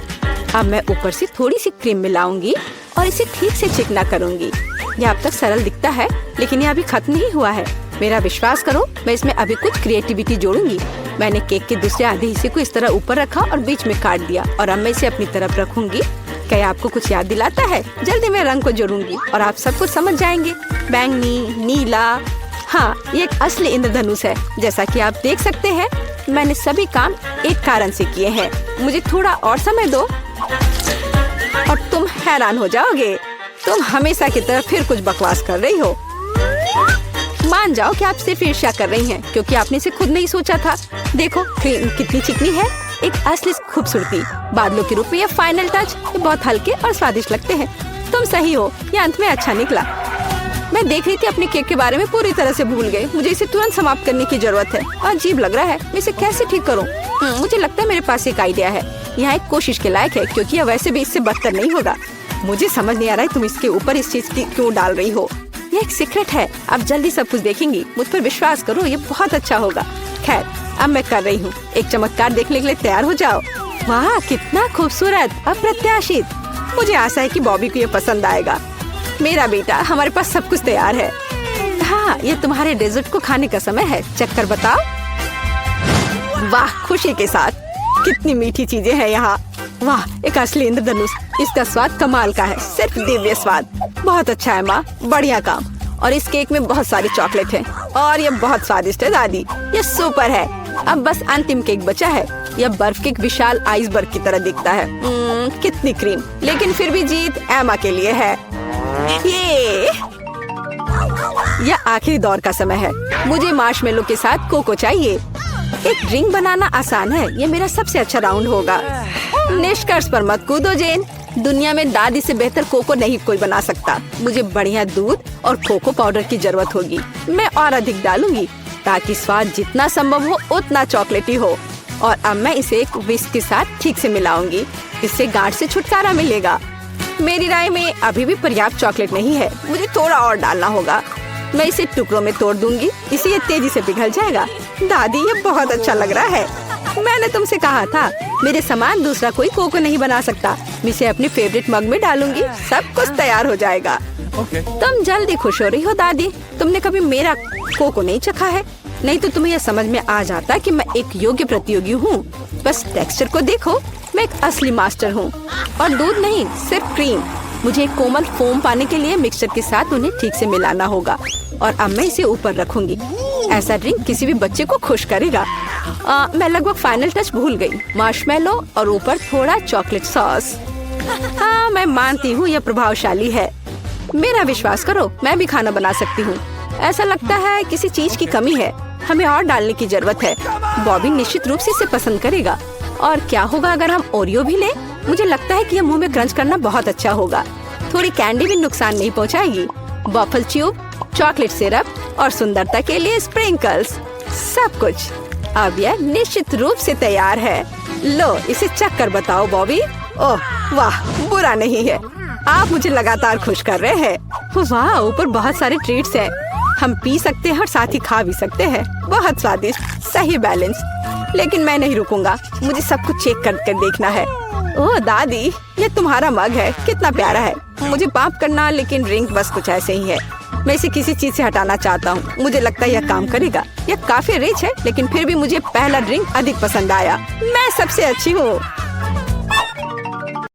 अब मैं ऊपर से थोड़ी सी क्रीम मिलाऊंगी और इसे ठीक से चिकना करूंगी। यह अब तक सरल दिखता है, लेकिन यह अभी खत्म नहीं हुआ है। मेरा विश्वास करो, मैं इसमें अभी कुछ क्रिएटिविटी जोड़ूंगी। मैंने केक के दूसरे आधे हिस्से को इस तरह ऊपर रखा और बीच में काट दिया और अब मैं इसे अपनी तरफ रखूंगी। क्या आपको कुछ याद दिलाता है? जल्दी मैं रंग को जोड़ूंगी और आप सब कुछ समझ जाएंगे। बैंगनी, नीला। हाँ, ये एक असली इंद्रधनुष है। जैसा कि आप देख सकते हैं, मैंने सभी काम एक कारण से किए हैं। मुझे थोड़ा और समय दो और तुम हैरान हो जाओगे। तुम हमेशा की तरह फिर कुछ बकवास कर रही हो। मान जाओ कि आप सिर्फ ईर्ष्या कर रही हैं, क्योंकि आपने इसे खुद नहीं सोचा था। देखो क्रीम कितनी चिकनी है, एक असली खूबसूरती। बादलों के रूप में यह फाइनल टच। ये बहुत हल्के और स्वादिष्ट लगते हैं। तुम सही हो, यह अंत में अच्छा निकला। मैं देख रही थी अपने केक के बारे में पूरी तरह से भूल गई। मुझे इसे तुरंत समाप्त करने की जरूरत है। अजीब लग रहा है, मैं इसे कैसे ठीक करूं? मुझे लगता है मेरे पास एक आइडिया है। यह एक कोशिश के लायक है, क्योंकि यह वैसे भी इससे बदतर नहीं होगा। मुझे समझ नहीं आ रहा है तुम इसके ऊपर इस चीज की क्यों डाल रही हो। ये एक सीक्रेट है। आप जल्दी सब कुछ देखेंगी। मुझ पर विश्वास करो, ये बहुत अच्छा होगा। खैर, अब मैं कर रही हूँ। एक चमत्कार देखने के लिए तैयार हो जाओ। वाह, कितना खूबसूरत, अप्रत्याशित। मुझे आशा है कि बॉबी को ये पसंद आएगा। मेरा बेटा, हमारे पास सब कुछ तैयार है। हाँ, ये तुम्हारे डेजर्ट को खाने का समय है। चक्कर बताओ। वाह, खुशी के साथ। कितनी मीठी चीजें हैं यहाँ। वाह, एक असली इंद्रधनुष। इसका स्वाद कमाल का है, सिर्फ दिव्य स्वाद। बहुत अच्छा है माँ, बढ़िया काम। और इस केक में बहुत सारी चॉकलेट है और ये बहुत स्वादिष्ट है दादी। ये सुपर है। अब बस अंतिम केक बचा है। यह बर्फ के एक विशाल आइसबर्ग की तरह दिखता है। कितनी क्रीम, लेकिन फिर भी जीत एमा के लिए है। यह आखिरी दौर का समय है। मुझे मार्शमेलो के साथ कोको चाहिए। एक ड्रिंक बनाना आसान है। ये मेरा सबसे अच्छा राउंड होगा। निष्कर्ष पर मत कूदो जेन। दुनिया में दादी से बेहतर कोको नहीं कोई बना सकता। मुझे बढ़िया दूध और कोको पाउडर की जरूरत होगी। मैं और अधिक डालूंगी ताकि स्वाद जितना संभव हो उतना चॉकलेटी हो। और अब मैं इसे एक विस्क के साथ ठीक से मिलाऊंगी। इससे गांठ से छुटकारा मिलेगा। मेरी राय में अभी भी पर्याप्त चॉकलेट नहीं है। मुझे थोड़ा और डालना होगा। मैं इसे टुकड़ों में तोड़ दूंगी। इसे ये तेजी से पिघल जाएगा। दादी ये बहुत अच्छा लग रहा है। मैंने तुमसे कहा था मेरे समान दूसरा कोई कोको नहीं बना सकता। मैं इसे अपने फेवरेट मग में डालूंगी। सब कुछ तैयार हो जाएगा। तुम जल्दी खुश हो रही हो दादी। तुमने कभी मेरा कोको नहीं चखा है। नहीं तो तुम्हें यह समझ में आ जाता कि मैं एक योग्य प्रतियोगी हूँ। बस टेक्सचर को देखो। मैं एक असली मास्टर हूँ। और दूध नहीं, सिर्फ क्रीम। मुझे एक कोमल फोम पाने के लिए मिक्सचर के साथ उन्हें ठीक से मिलाना होगा। और अब मैं इसे ऊपर रखूंगी। ऐसा ड्रिंक किसी भी बच्चे को खुश करेगा। मैं लगभग फाइनल टच भूल गई। मार्शमेलो और ऊपर थोड़ा चॉकलेट सॉस। हाँ, मैं मानती हूँ यह प्रभावशाली है। मेरा विश्वास करो, मैं भी खाना बना सकती हूँ। ऐसा लगता है किसी चीज की कमी है। हमें और डालने की जरूरत है। बॉबी निश्चित रूप से इसे पसंद करेगा। और क्या होगा अगर हम ओरियो भी लें? मुझे लगता है कि यह मुंह में क्रंच करना बहुत अच्छा होगा। थोड़ी कैंडी भी नुकसान नहीं पहुंचाएगी। वॉफल ट्यूब, चॉकलेट सिरप और सुंदरता के लिए स्प्रिंकल्स, सब कुछ। अब यह निश्चित रूप से तैयार है। लो, इसे चख कर बताओ बॉबी। ओह वाह, बुरा नहीं है। आप मुझे लगातार खुश कर रहे हैं। वाह, ऊपर बहुत सारे ट्रीट्स हैं। हम पी सकते हैं और साथ ही खा भी सकते हैं। बहुत स्वादिष्ट, सही बैलेंस। लेकिन मैं नहीं रुकूंगा। मुझे सब कुछ चेक करके देखना है। ओह दादी, ये तुम्हारा मग है। कितना प्यारा है। मुझे माफ करना, लेकिन ड्रिंक बस कुछ ऐसे ही है। मैं इसे किसी चीज से हटाना चाहता हूँ। मुझे लगता है यह काम करेगा। यह काफी रिच है, लेकिन फिर भी मुझे पहला ड्रिंक अधिक पसंद आया। मैं सबसे अच्छी हूँ।